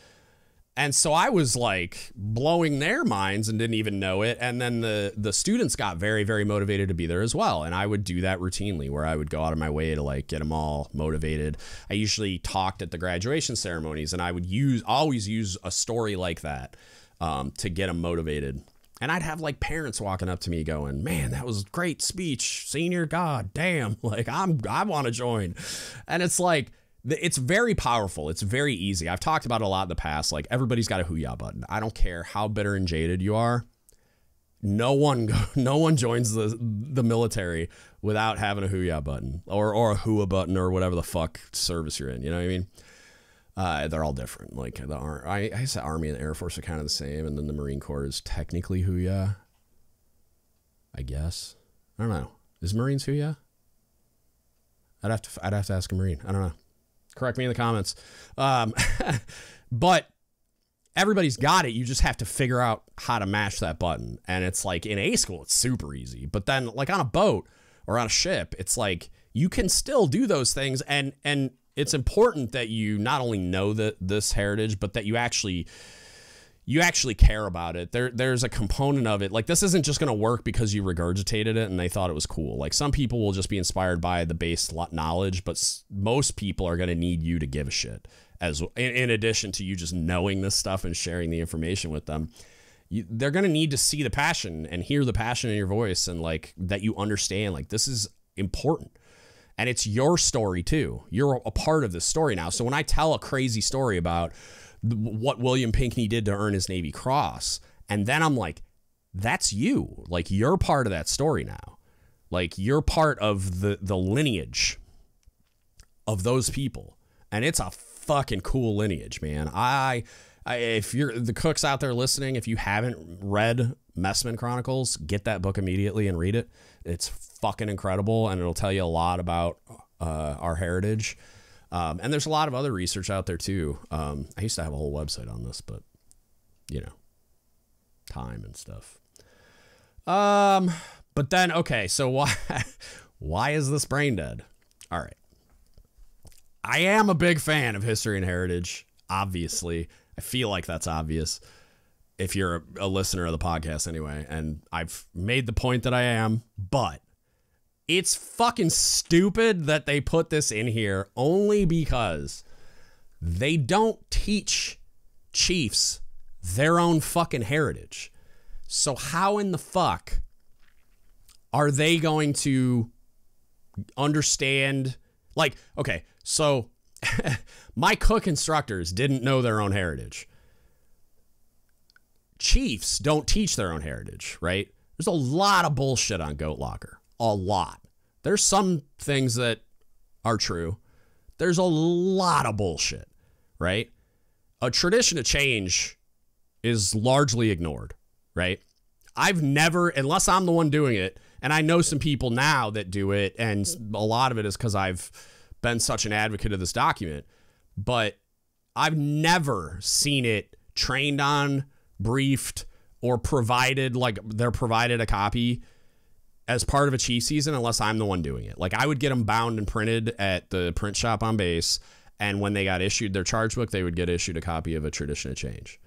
And so I was like blowing their minds and didn't even know it. And then the students got very, very motivated to be there as well. And I would do that routinely, where I would go out of my way to like get them all motivated. I usually talked at the graduation ceremonies, and I would always use a story like that to get them motivated. And I'd have like parents walking up to me going, man, that was a great speech, senior. God damn. Like I want to join. And it's like, it's very powerful. It's very easy. I've talked about it a lot in the past. Like, everybody's got a hoo-yah button. I don't care how bitter and jaded you are. No one joins the military without having a hoo-yah button or a hoo-ah button or whatever the fuck service you're in. You know what I mean? They're all different. Like I said, Army and Air Force are kind of the same, and then the Marine Corps is technically hoo-yah, I guess. I don't know. Is Marines hoo-yah? I'd have to ask a Marine. I don't know. Correct me in the comments. But everybody's got it. You just have to figure out how to mash that button. And it's like in A school, it's super easy. But then like on a boat or on a ship, it's like you can still do those things. And it's important that you not only know this heritage, but that you actually care about it. There's a component of it. Like, this isn't just going to work because you regurgitated it and they thought it was cool. Like, some people will just be inspired by the base knowledge, but most people are going to need you to give a shit, as in addition to you just knowing this stuff and sharing the information with them. They're going to need to see the passion and hear the passion in your voice, and like that you understand, like, this is important. And it's your story too. You're a part of this story now. So when I tell a crazy story about what William Pinckney did to earn his Navy Cross, and then I'm like, that's you. Like, you're part of that story now. Like, you're part of the lineage of those people. And it's a fucking cool lineage, man. If you're the cooks out there listening, if you haven't read Messman Chronicles, get that book immediately and read it. It's fucking incredible, and it'll tell you a lot about our heritage. And there's a lot of other research out there too. I used to have a whole website on this, but you know, time and stuff. But then, okay, so why is this brain dead? All right. I am a big fan of history and heritage. Obviously, I feel like that's obvious if you're a listener of the podcast anyway. And I've made the point that I am, but it's fucking stupid that they put this in here only because they don't teach chiefs their own fucking heritage. So how in the fuck are they going to understand? Like, okay, so my cook instructors didn't know their own heritage. Chiefs don't teach their own heritage, right? There's a lot of bullshit on Goat Locker. A lot. There's some things that are true. There's a lot of bullshit, right? A tradition of change is largely ignored, right? I've never, unless I'm the one doing it, and I know some people now that do it, and a lot of it is because I've been such an advocate of this document, but I've never seen it trained on, briefed, or provided, like they're provided a copy as part of a chief season unless I'm the one doing it. Like, I would get them bound and printed at the print shop on base, and when they got issued their charge book, they would get issued a copy of a tradition of change.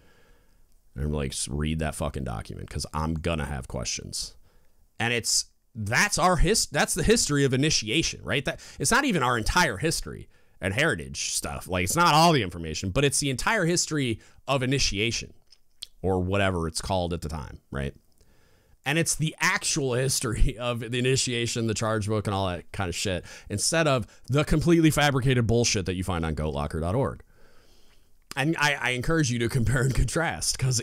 And I'm like, read that fucking document, because I'm gonna have questions. And that's the history of initiation, right? That it's not even our entire history and heritage stuff. Like, it's not all the information, but it's the entire history of initiation, or whatever it's called at the time, right? And it's the actual history of the initiation, the charge book, and all that kind of shit, instead of the completely fabricated bullshit that you find on goatlocker.org. And I encourage you to compare and contrast, because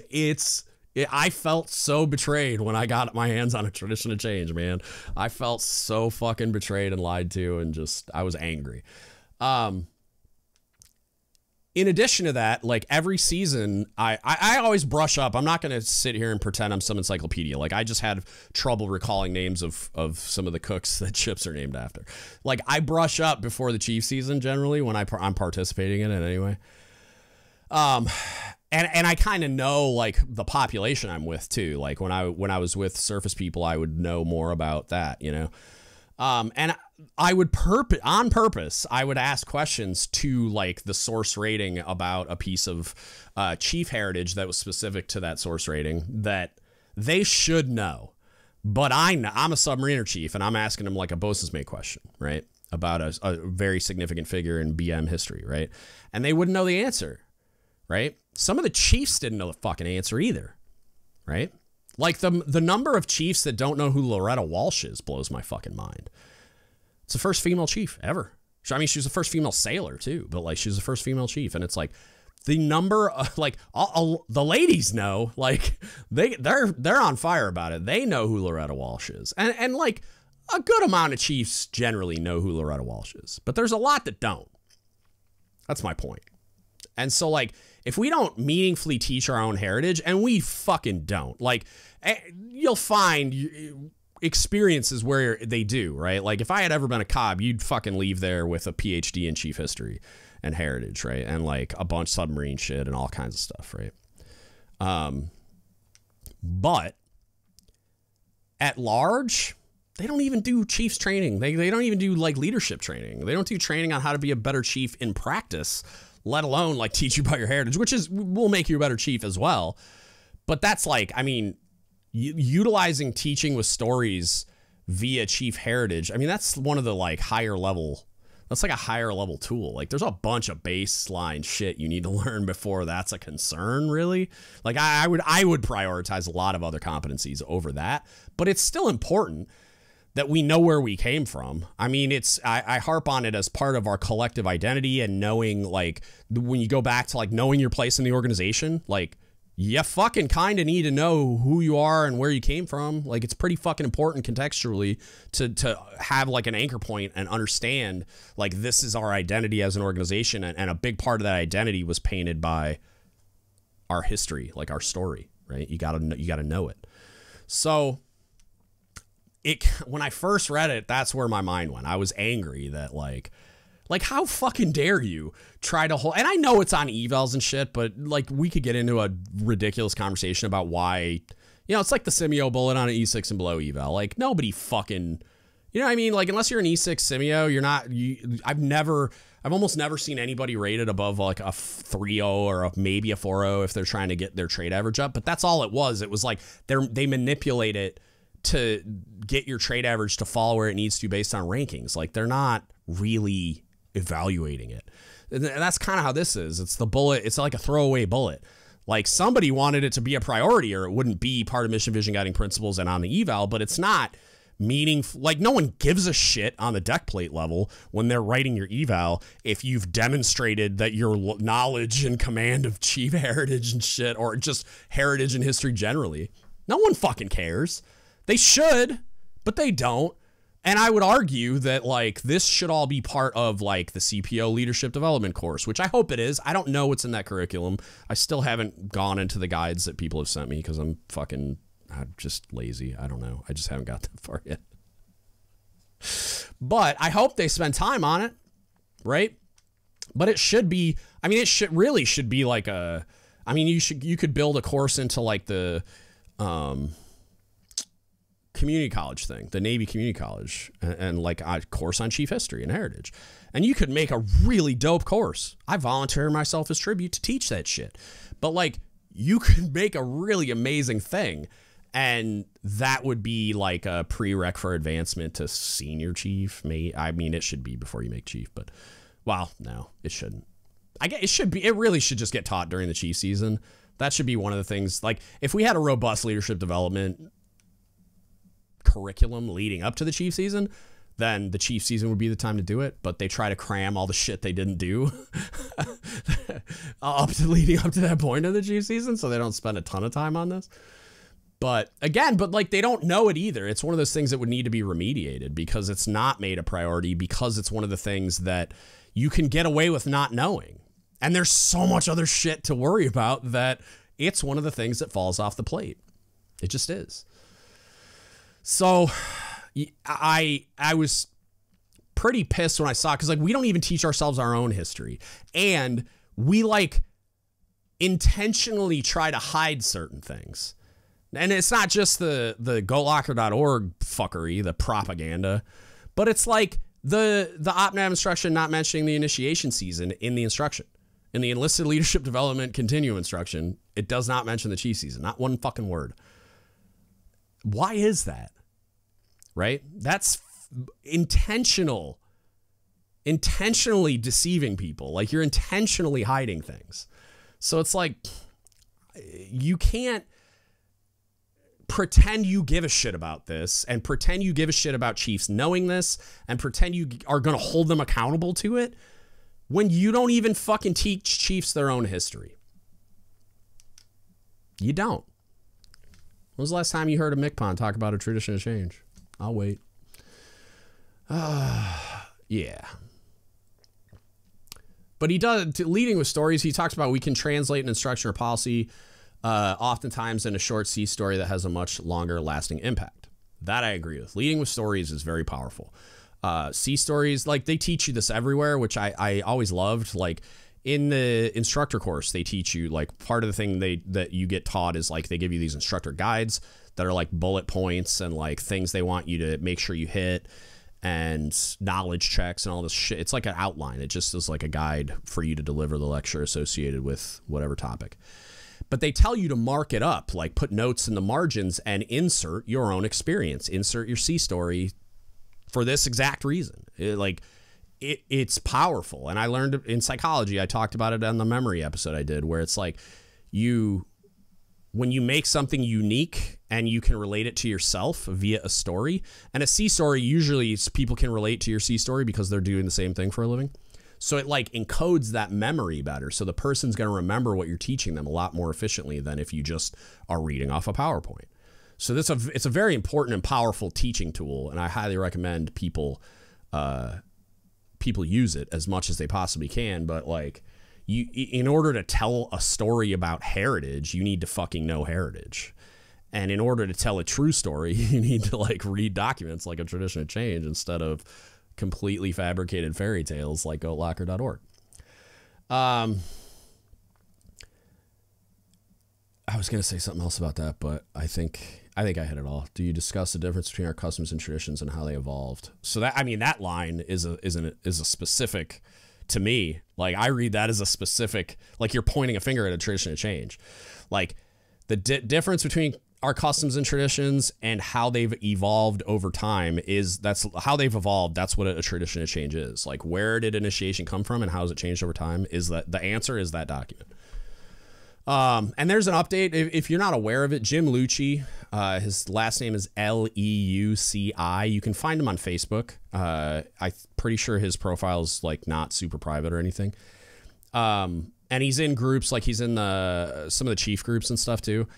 I felt so betrayed when I got my hands on a tradition of change, man. I felt so fucking betrayed and lied to, and just, I was angry. in addition to that, like every season, I always brush up. I'm not going to sit here and pretend I'm some encyclopedia. Like I just had trouble recalling names of some of the cooks that ships are named after. Like I brush up before the Chief season generally when I'm participating in it anyway. And I kind of know like the population I'm with too. Like when I was with surface people, I would know more about that, you know. And I would on purpose, I would ask questions to like the source rating about a piece of chief heritage that was specific to that source rating that they should know. But I'm a submariner chief and I'm asking them like a bosun's mate question, right? About a very significant figure in BM history, right? And they wouldn't know the answer, right? Some of the chiefs didn't know the fucking answer either, right? Like the number of chiefs that don't know who Loretta Walsh is blows my fucking mind. It's the first female chief ever. I mean, she was the first female sailor too, but like she was the first female chief. And it's like the number of like the ladies know, like they're on fire about it. They know who Loretta Walsh is. And like a good amount of chiefs generally know who Loretta Walsh is, but there's a lot that don't. That's my point. And so like, if we don't meaningfully teach our own heritage, and we fucking don't, like you'll find experiences where they do, right? Like if I had ever been a Cobb, you'd fucking leave there with a PhD in chief history and heritage, right? And like a bunch of submarine shit and all kinds of stuff, right? But at large, they don't even do chiefs training. They don't even do like leadership training. They don't do training on how to be a better chief in practice, let alone like teach you about your heritage, which will make you a better chief as well. But that's like, I mean, utilizing teaching with stories via chief heritage. I mean, that's one of the like higher level, that's like a higher level tool. Like there's a bunch of baseline shit you need to learn before that's a concern, really. Like I would prioritize a lot of other competencies over that, but it's still important that we know where we came from. I mean, I harp on it as part of our collective identity and knowing like when you go back to like knowing your place in the organization, like you fucking kind of need to know who you are and where you came from. Like it's pretty fucking important contextually to have like an anchor point and understand like this is our identity as an organization. And a big part of that identity was painted by our history, like our story, right? You gotta know it. So when I first read it, that's where my mind went. I was angry that like how fucking dare you try to hold, and I know it's on evals and shit, but like we could get into a ridiculous conversation about why, you know, it's like the Simeo bullet on an E6 and below eval. Like nobody fucking, you know what I mean? Like unless you're an E6 Simeo, you're not, I've almost never seen anybody rated above like a 3.0 or maybe a 4.0 if they're trying to get their trade average up. But that's all it was. It was like they manipulate it to get your trade average to fall where it needs to based on rankings. Like they're not really evaluating it. And that's kind of how this is. It's the bullet. It's like a throwaway bullet. Like somebody wanted it to be a priority or it wouldn't be part of mission vision guiding principles and on the eval, but it's not meaningful. Like no one gives a shit on the deck plate level when they're writing your eval if you've demonstrated that your knowledge and command of chief heritage and shit, or just heritage and history generally. No one fucking cares. They should, but they don't. And I would argue that like this should all be part of like the CPO leadership development course, which I hope it is. I don't know what's in that curriculum. I still haven't gone into the guides that people have sent me because I'm just lazy. I don't know. I just haven't got that far yet. But I hope they spend time on it, right? But it should be, I mean, really should be like you could build a course into like the community college thing, the Navy community college, and like a course on chief history and heritage. And you could make a really dope course. I volunteer myself as tribute to teach that shit. But like you could make a really amazing thing. And that would be like a prereq for advancement to senior chief. I mean, it should be before you make chief, but well, no, it shouldn't. I guess it should be. It really should just get taught during the chief season. That should be one of the things. Like if we had a robust leadership development curriculum leading up to the chief season, then the chief season would be the time to do it. But they try to cram all the shit they didn't do leading up to that point of the chief season, so they don't spend a ton of time on this. But again, like they don't know it either. It's one of those things that would need to be remediated because it's not made a priority, because it's one of the things that you can get away with not knowing. And there's so much other shit to worry about that it's one of the things that falls off the plate. It just is. So I was pretty pissed when I saw it, because like we don't even teach ourselves our own history, and we like intentionally try to hide certain things. And it's not just the gotlocker.org fuckery, the propaganda, but it's like the OpNav instruction not mentioning the initiation season in the instruction. In the enlisted leadership development continuum instruction, it does not mention the chief season. Not one fucking word. Why is that? Right? That's intentionally deceiving people. Like, you're intentionally hiding things. So it's like, you can't pretend you give a shit about this and pretend you give a shit about chiefs knowing this and pretend you are going to hold them accountable to it when you don't even fucking teach chiefs their own history. You don't. When was the last time you heard a MCPON talk about a tradition of change? I'll wait. Yeah. But he does, leading with stories, he talks about we can translate an instruction or policy oftentimes in a short C story that has a much longer lasting impact. That I agree with. Leading with stories is very powerful. C stories, like, they teach you this everywhere, which I always loved. Like, in the instructor course, they teach you, like, part of the thing that you get taught is, like, they give you these instructor guides that are like bullet points and like things they want you to make sure you hit, and knowledge checks and all this shit. It's like an outline. It just is like a guide for you to deliver the lecture associated with whatever topic. But they tell you to mark it up, like put notes in the margins and insert your own experience, insert your C story for this exact reason. It's powerful. And I learned in psychology, I talked about it on the memory episode I did, where it's like when you make something unique and you can relate it to yourself via a story, and a C story, usually people can relate to your C story because they're doing the same thing for a living. So it like encodes that memory better. So the person's going to remember what you're teaching them a lot more efficiently than if you just are reading off a PowerPoint. So it's a very important and powerful teaching tool. And I highly recommend people use it as much as they possibly can. But like, in order to tell a story about heritage, you need to fucking know heritage. And in order to tell a true story, you need to like read documents like A Tradition of Change instead of completely fabricated fairy tales like gotlocker.org. I was going to say something else about that, but I think I hit it all. Do you discuss the difference between our customs and traditions and how they evolved? So that, I mean, that line is a specific, to me, like I read that as a specific, like you're pointing a finger at a tradition of change. Like the difference between our customs and traditions and how they've evolved over time that's how they've evolved. That's what a tradition of change is. Like, where did initiation come from and how has it changed over time? Is that the answer is that document. And there's an update. If you're not aware of it, Jim Lucci, his last name is Leuci. You can find him on Facebook. I'm pretty sure his profile is like not super private or anything. And he's in groups, like he's in some of the chief groups and stuff too.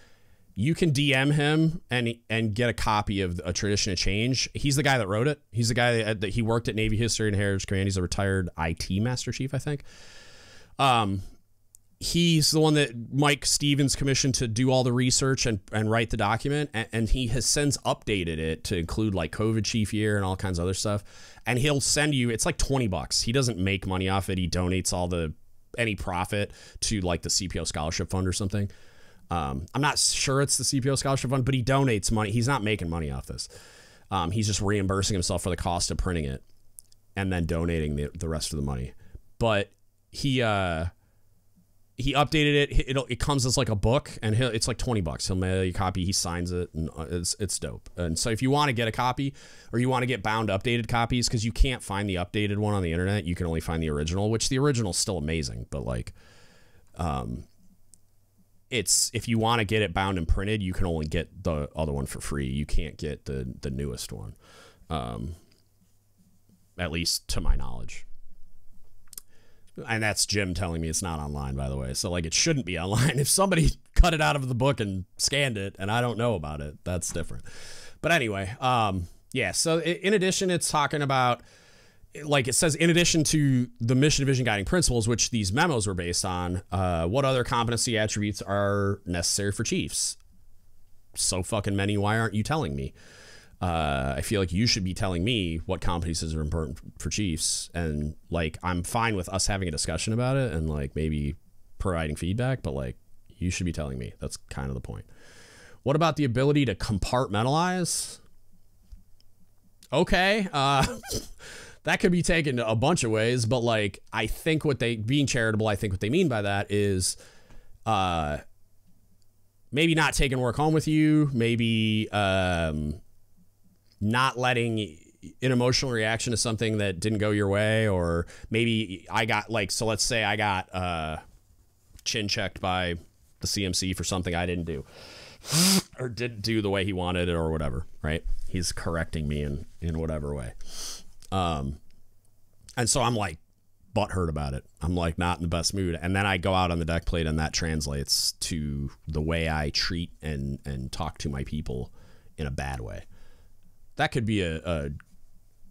You can DM him and get a copy of A Tradition of Change. He's the guy that wrote it. He's the guy that he worked at Navy History and Heritage Command. He's a retired IT Master Chief, I think. He's the one that Mike Stevens commissioned to do all the research and write the document. And he has since updated it to include like COVID chief year and all kinds of other stuff. And he'll send you, it's like $20. He doesn't make money off it. He donates any profit to like the CPO Scholarship Fund or something. I'm not sure it's the CPO Scholarship Fund, but he donates money. He's not making money off this. He's just reimbursing himself for the cost of printing it and then donating the rest of the money. But he updated it. It comes as like a book, and it's like $20. He'll mail you a copy. He signs it, and it's dope. And so if you want to get a copy, or you want to get bound updated copies, because you can't find the updated one on the internet, you can only find the original, which the original is still amazing. But like, if you want to get it bound and printed, you can only get the other one for free. You can't get the newest one, at least to my knowledge. And that's Jim telling me it's not online, by the way. So like, it shouldn't be online. If somebody cut it out of the book and scanned it and I don't know about it, that's different. But anyway, yeah. So in addition, it's talking about like it says, in addition to the mission, vision, guiding principles, which these memos were based on, what other competency attributes are necessary for chiefs? So fucking many. Why aren't you telling me? I feel like you should be telling me what competencies are important for chiefs. And like, I'm fine with us having a discussion about it and like maybe providing feedback, but like, you should be telling me. That's kind of the point. What about the ability to compartmentalize? Okay. That could be taken a bunch of ways, but like, I think being charitable, I think what they mean by that is, maybe not taking work home with you, maybe, not letting an emotional reaction to something that didn't go your way, or maybe I got like, so let's say I got, chin checked by the CMC for something I didn't do or didn't do the way he wanted it or whatever, right? He's correcting me in whatever way. And so I'm like butthurt about it. I'm like not in the best mood. And then I go out on the deck plate and that translates to the way I treat and talk to my people in a bad way. That could be a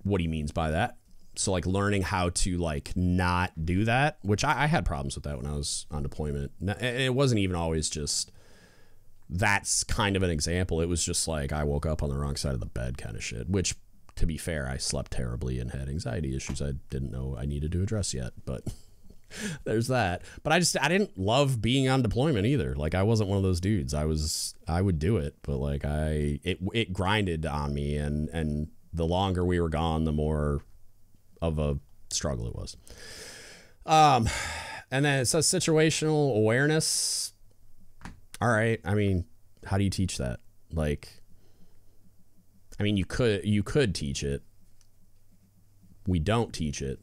what he means by that. So like learning how to like not do that, which I had problems with that when I was on deployment. And it wasn't even always just, that's kind of an example. It was just like I woke up on the wrong side of the bed kind of shit, which to be fair, I slept terribly and had anxiety issues I didn't know I needed to address yet, but there's that. But I didn't love being on deployment either. Like I wasn't one of those dudes. I would do it, but like it grinded on me, and the longer we were gone, the more of a struggle it was. And then it says situational awareness. All right. I mean, how do you teach that? Like, I mean, you could teach it. We don't teach it,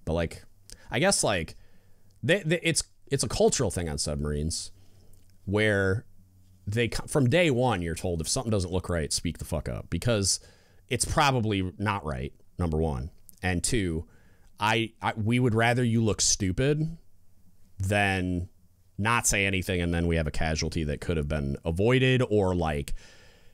but like, I guess like it's a cultural thing on submarines where from day one, you're told if something doesn't look right, speak the fuck up, because it's probably not right. Number one. And two, we would rather you look stupid than not say anything. And then we have a casualty that could have been avoided or like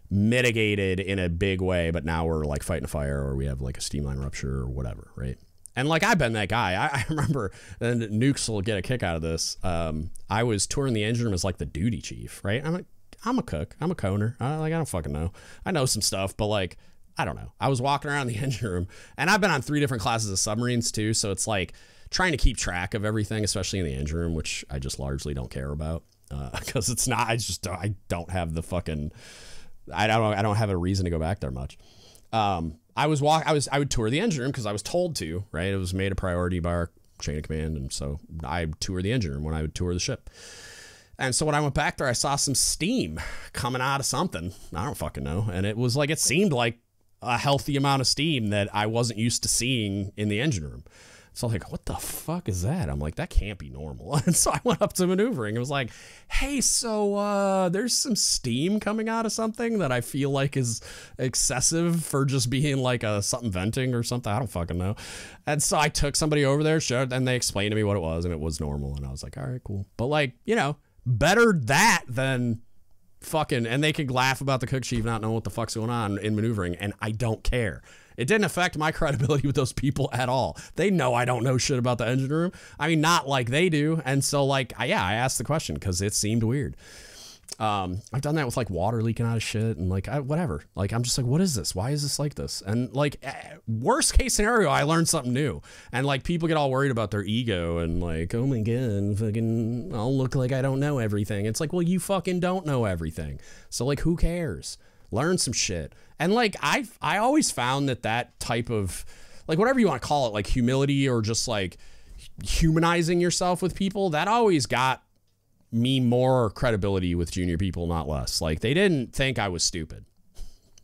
mitigated in a big way, but now we're like fighting a fire, or we have like a steam line rupture or whatever, right? And like I've been that guy. I remember, and Nukes will get a kick out of this. I was touring the engine room as like the duty chief, right? I'm a cook. I'm a coner. I don't fucking know. I know some stuff, but like I don't know. I was walking around the engine room, and I've been on 3 different classes of submarines too, so it's like trying to keep track of everything, especially in the engine room, which I just largely don't care about because it's not. I don't have the fucking. I don't have a reason to go back there much. I would tour the engine room because I was told to, right? It was made a priority by our chain of command. And so I toured the engine room when I would tour the ship. And so when I went back there, I saw some steam coming out of something. I don't fucking know. And it was like, it seemed like a healthy amount of steam that I wasn't used to seeing in the engine room. So I'm like, what the fuck is that? I'm like, that can't be normal. And so I went up to maneuvering. It was like, hey, so there's some steam coming out of something that I feel like is excessive for just being like something venting or something. I don't fucking know. And so I took somebody over there, showed, and they explained to me what it was, and it was normal. And I was like, all right, cool. But like, you know, better that than fucking, and they could laugh about the cook chief not knowing what the fuck's going on in maneuvering, and I don't care. It didn't affect my credibility with those people at all. They know I don't know shit about the engine room. I mean, not like they do. And so like, I asked the question because it seemed weird. I've done that with like water leaking out of shit and like, whatever. Like, I'm just like, what is this? Why is this like this? And like, worst case scenario, I learned something new. And like, people get all worried about their ego and like, oh my God, fucking, I'll look like I don't know everything. It's like, well, you fucking don't know everything. So like, who cares? Learn some shit. And like, I always found that type of, like, whatever you want to call it, like humility or just like humanizing yourself with people, that always got me more credibility with junior people, not less. Like, they didn't think I was stupid.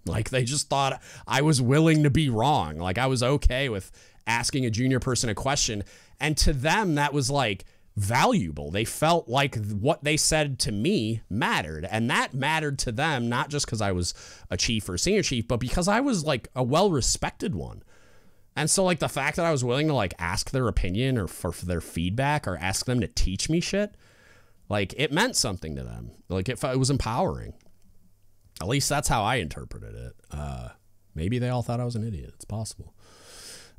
Like, they just thought I was willing to be wrong. Like, I was okay with asking a junior person a question. And to them, that was like valuable. They felt like what they said to me mattered, and that mattered to them, not just because I was a chief or a senior chief, but because I was like a well-respected one. And so like the fact that I was willing to like ask their opinion or for their feedback or ask them to teach me shit, like it meant something to them. Like it was empowering. At least that's how I interpreted it. Maybe they all thought I was an idiot. It's possible.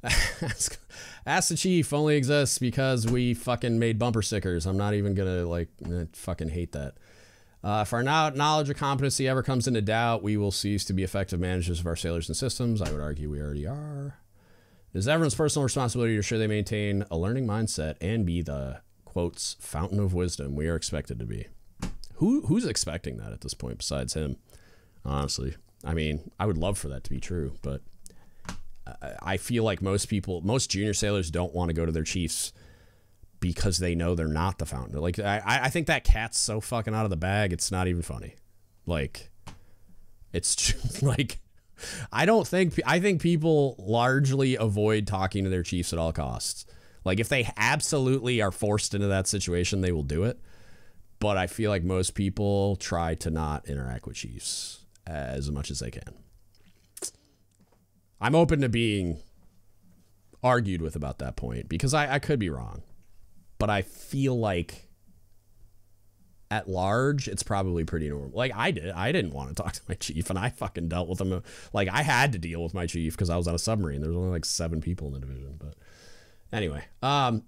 Ask the Chief only exists because we fucking made bumper stickers. I'm not even gonna like fucking hate that. If our knowledge or competency ever comes into doubt, we will cease to be effective managers of our sailors and systems. I would argue we already are. It is everyone's personal responsibility to ensure they maintain a learning mindset and be the, quotes, fountain of wisdom we are expected to be. Who's expecting that at this point besides him? Honestly. I mean, I would love for that to be true, but I feel like most junior sailors don't want to go to their chiefs because they know they're not the fountain. Like, I think that cat's so fucking out of the bag, it's not even funny. Like, it's just, like, I think people largely avoid talking to their chiefs at all costs. Like, if they absolutely are forced into that situation, they will do it. But I feel like most people try to not interact with chiefs as much as they can. I'm open to being argued with about that point because I could be wrong. But I feel like at large, it's probably pretty normal. Like I didn't want to talk to my chief and I fucking dealt with him. Like I had to deal with my chief because I was on a submarine. There was only like 7 people in the division, but anyway, and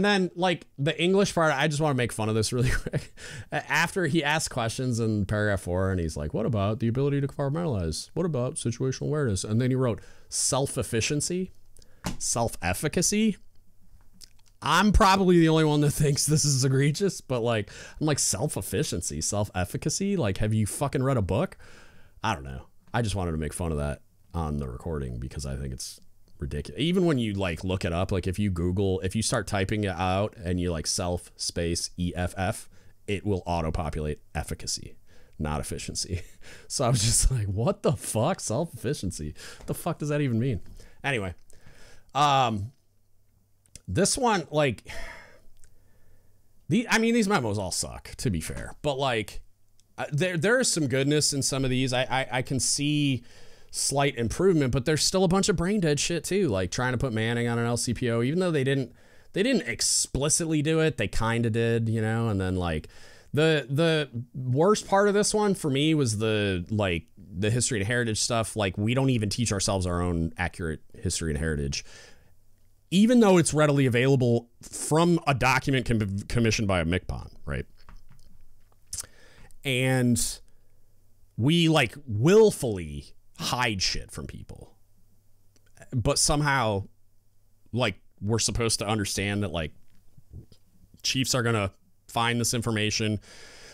then like the English part, I just want to make fun of this really quick. After he asked questions in paragraph 4 and he's like, what about the ability to compartmentalize? What about situational awareness? And then he wrote self-efficiency, self-efficacy. I'm probably the only one that thinks this is egregious, but like, I'm like self-efficiency, self-efficacy. Like, have you fucking read a book? I don't know. I just wanted to make fun of that on the recording because I think it's ridiculous. Even when you like look it up, like if you start typing it out and you like self space EFF, it will auto populate efficacy, not efficiency. So I was just like, what the fuck? Self efficiency. What the fuck does that even mean? Anyway, this one, like these memos all suck, to be fair, but like there is some goodness in some of these. I can see slight improvement, but there's still a bunch of brain dead shit too, like trying to put Manning on an LCPO, even though they didn't explicitly do it, they kind of did, you know. And then like the worst part of this one for me was the history and heritage stuff. Like we don't even teach ourselves our own accurate history and heritage, even though it's readily available from a document commissioned by a MCPON, right? And we like willfully hide shit from people, but somehow like we're supposed to understand that like chiefs are gonna find this information,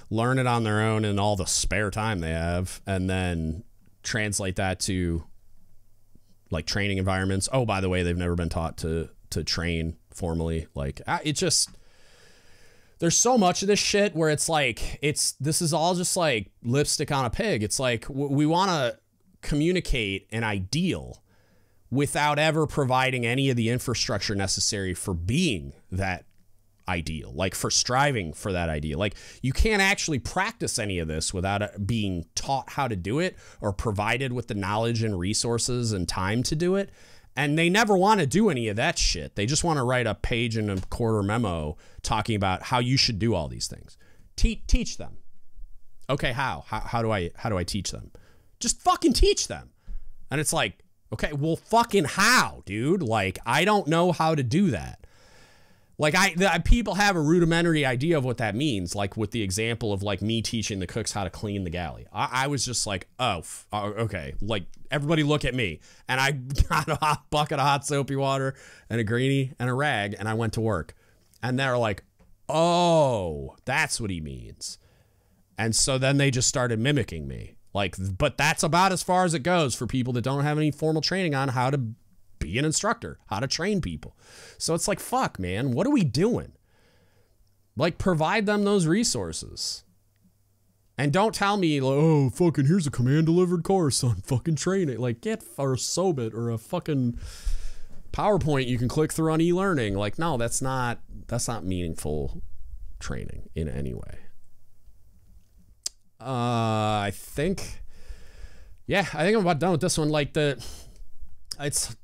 learn it on their own in all the spare time they have, and then translate that to like training environments. Oh, by the way, they've never been taught to train formally. Like it just, there's so much of this shit where it's like this is all just like lipstick on a pig. It's like we want to communicate an ideal without ever providing any of the infrastructure necessary for being that ideal, like for striving for that ideal. Like you can't actually practice any of this without being taught how to do it or provided with the knowledge and resources and time to do it. And they never want to do any of that shit. They just want to write a 1.25-page memo talking about how you should do all these things. Teach them. Okay, how do I teach them? Just fucking teach them. And it's like, okay, well, fucking how, dude? Like, I don't know how to do that. Like, people have a rudimentary idea of what that means. Like with the example of like me teaching the cooks how to clean the galley. I was just like, oh, okay. Like everybody look at me. And I got a bucket of hot soapy water and a greenie and a rag. And I went to work. And they're like, oh, that's what he means. And so then they just started mimicking me. Like, but that's about as far as it goes for people that don't have any formal training on how to be an instructor, how to train people. So it's like, fuck, man, what are we doing? Like, provide them those resources. And don't tell me, like, oh, fucking, here's a command delivered course on fucking training. Like, get or a SOBIT or a fucking PowerPoint you can click through on e-learning. Like, no, that's not meaningful training in any way. I think I'm about done with this one. Like it's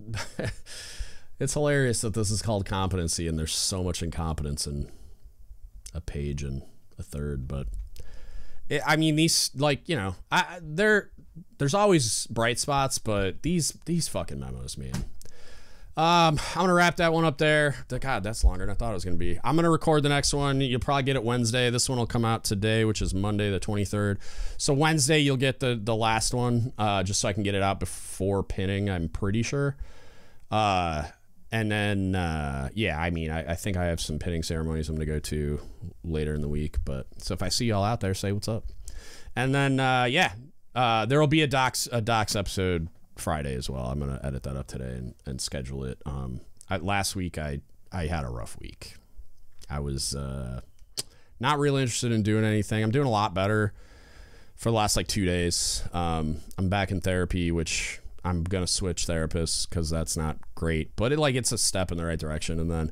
hilarious that this is called competency and there's so much incompetence in a page and a third, but I mean, these, like, you know, there's always bright spots, but these fucking memos, man. I'm going to wrap that one up there. God, that's longer than I thought it was going to be. I'm going to record the next one. You'll probably get it Wednesday. This one will come out today, which is Monday the 23rd. So Wednesday, you'll get the last one, just so I can get it out before pinning, I'm pretty sure. And then, yeah, I mean, I think I have some pinning ceremonies I'm going to go to later in the week. But so if I see y'all out there, say what's up. And then, yeah, there will be a docs episode Friday as well. I'm going to edit that up today and schedule it. Last week, I had a rough week. I was not really interested in doing anything. I'm doing a lot better for the last, like, 2 days. I'm back in therapy, which... I'm going to switch therapists because that's not great, but it's a step in the right direction. And then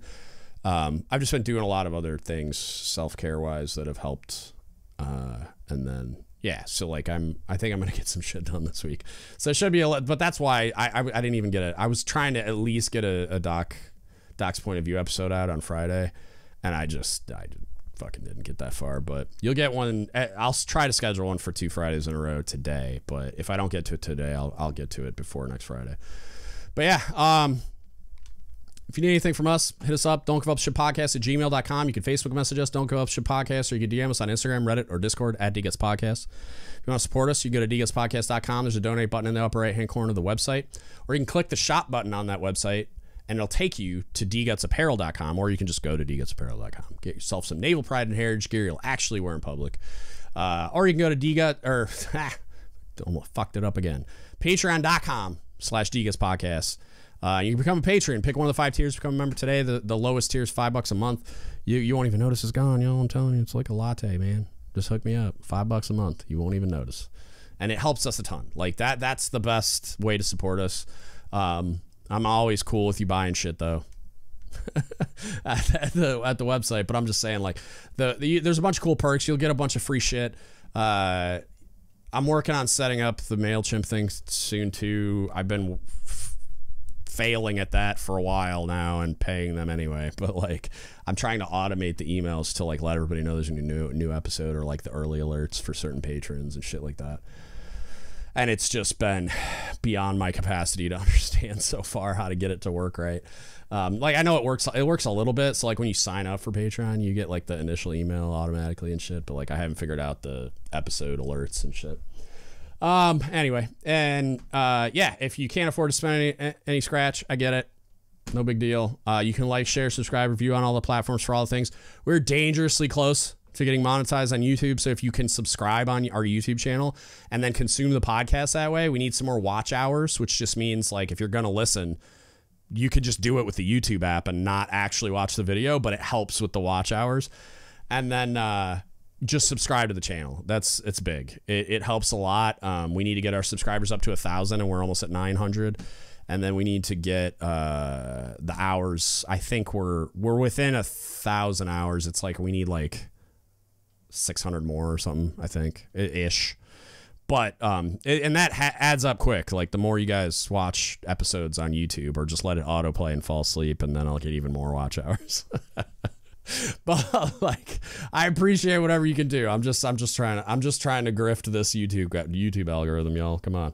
I've just been doing a lot of other things self-care wise that have helped. And then, yeah, so like I think I'm going to get some shit done this week. So it should be but that's why I didn't even get it. I was trying to at least get a Doc's point of view episode out on Friday. And I fucking didn't get that far, but you'll get one. I'll try to schedule one for 2 Fridays in a row today, but if I don't get to it today, I'll get to it before next Friday. But yeah, if you need anything from us, hit us up. Don'tGiveUpShitPodcast@gmail.com. You can Facebook message us, Don't Give Up Shit Podcast, or you can DM us on Instagram, Reddit, or Discord at DGUTSPodcast. If you want to support us, you can go to DGUTSPodcast.com. There's a donate button in the upper right-hand corner of the website, or you can click the shop button on that website, and it'll take you to dgutsapparel.com, or you can just go to dgutsapparel.com. Get yourself some naval pride and heritage gear you'll actually wear in public. Or you can go to almost fucked it up again. Patreon.com/dgutspodcast. You can become a patron. Pick one of the 5 tiers. Become a member today. The lowest tier is $5 a month. You won't even notice it's gone. You know what I'm telling you? It's like a latte, man. Just hook me up. $5 a month. You won't even notice. And it helps us a ton. Like that's the best way to support us. I'm always cool with you buying shit though at the website, but I'm just saying, like, there's a bunch of cool perks. You'll get a bunch of free shit. I'm working on setting up the MailChimp thing soon too. I've been failing at that for a while now and paying them anyway, but like I'm trying to automate the emails to like let everybody know there's a new episode, or like the early alerts for certain patrons and shit like that. And it's just been beyond my capacity to understand so far how to get it to work right. Like I know it works a little bit. So like when you sign up for Patreon, you get like the initial email automatically and shit. But like I haven't figured out the episode alerts and shit. Anyway, and yeah, if you can't afford to spend any scratch, I get it. No big deal. You can like, share, subscribe, review on all the platforms for all the things. We're dangerously close to getting monetized on YouTube. So if you can subscribe on our YouTube channel and then consume the podcast that way, we need some more watch hours, which just means like if you're going to listen, you could just do it with the YouTube app and not actually watch the video, but it helps with the watch hours. And then just subscribe to the channel. It's big. It helps a lot. We need to get our subscribers up to 1,000 and we're almost at 900. And then we need to get the hours. I think we're within 1,000 hours. It's like we need like 600 more or something, I think, ish. But and that adds up quick. Like the more you guys watch episodes on YouTube, or just let it autoplay and fall asleep, and then I'll get even more watch hours. But like, I appreciate whatever you can do. I'm just trying to grift this YouTube algorithm, y'all. Come on.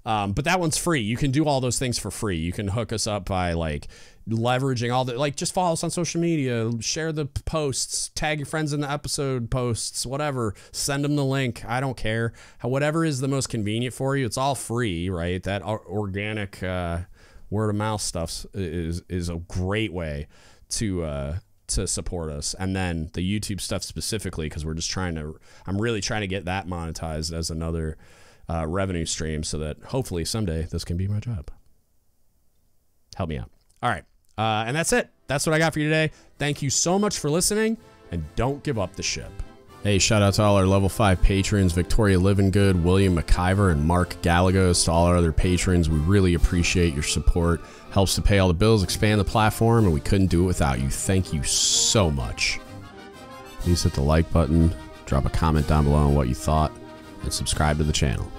But that one's free. You can do all those things for free. You can hook us up by like leveraging all the, like, just follow us on social media, share the posts, tag your friends in the episode posts, whatever, send them the link. I don't care. Whatever is the most convenient for you. It's all free, right? That organic word of mouth stuff is a great way to support us. And then the YouTube stuff specifically, because I'm really trying to get that monetized as another revenue stream, so that hopefully someday this can be my job. Help me out. All right. And that's it. That's what I got for you today. Thank you so much for listening, and don't give up the ship. Hey, shout out to all our level 5 patrons, Victoria Livingood, William McIver, and Mark Galagos. To all our other patrons, we really appreciate your support. Helps to pay all the bills, expand the platform, and we couldn't do it without you. Thank you so much. Please hit the like button, drop a comment down below on what you thought, and subscribe to the channel.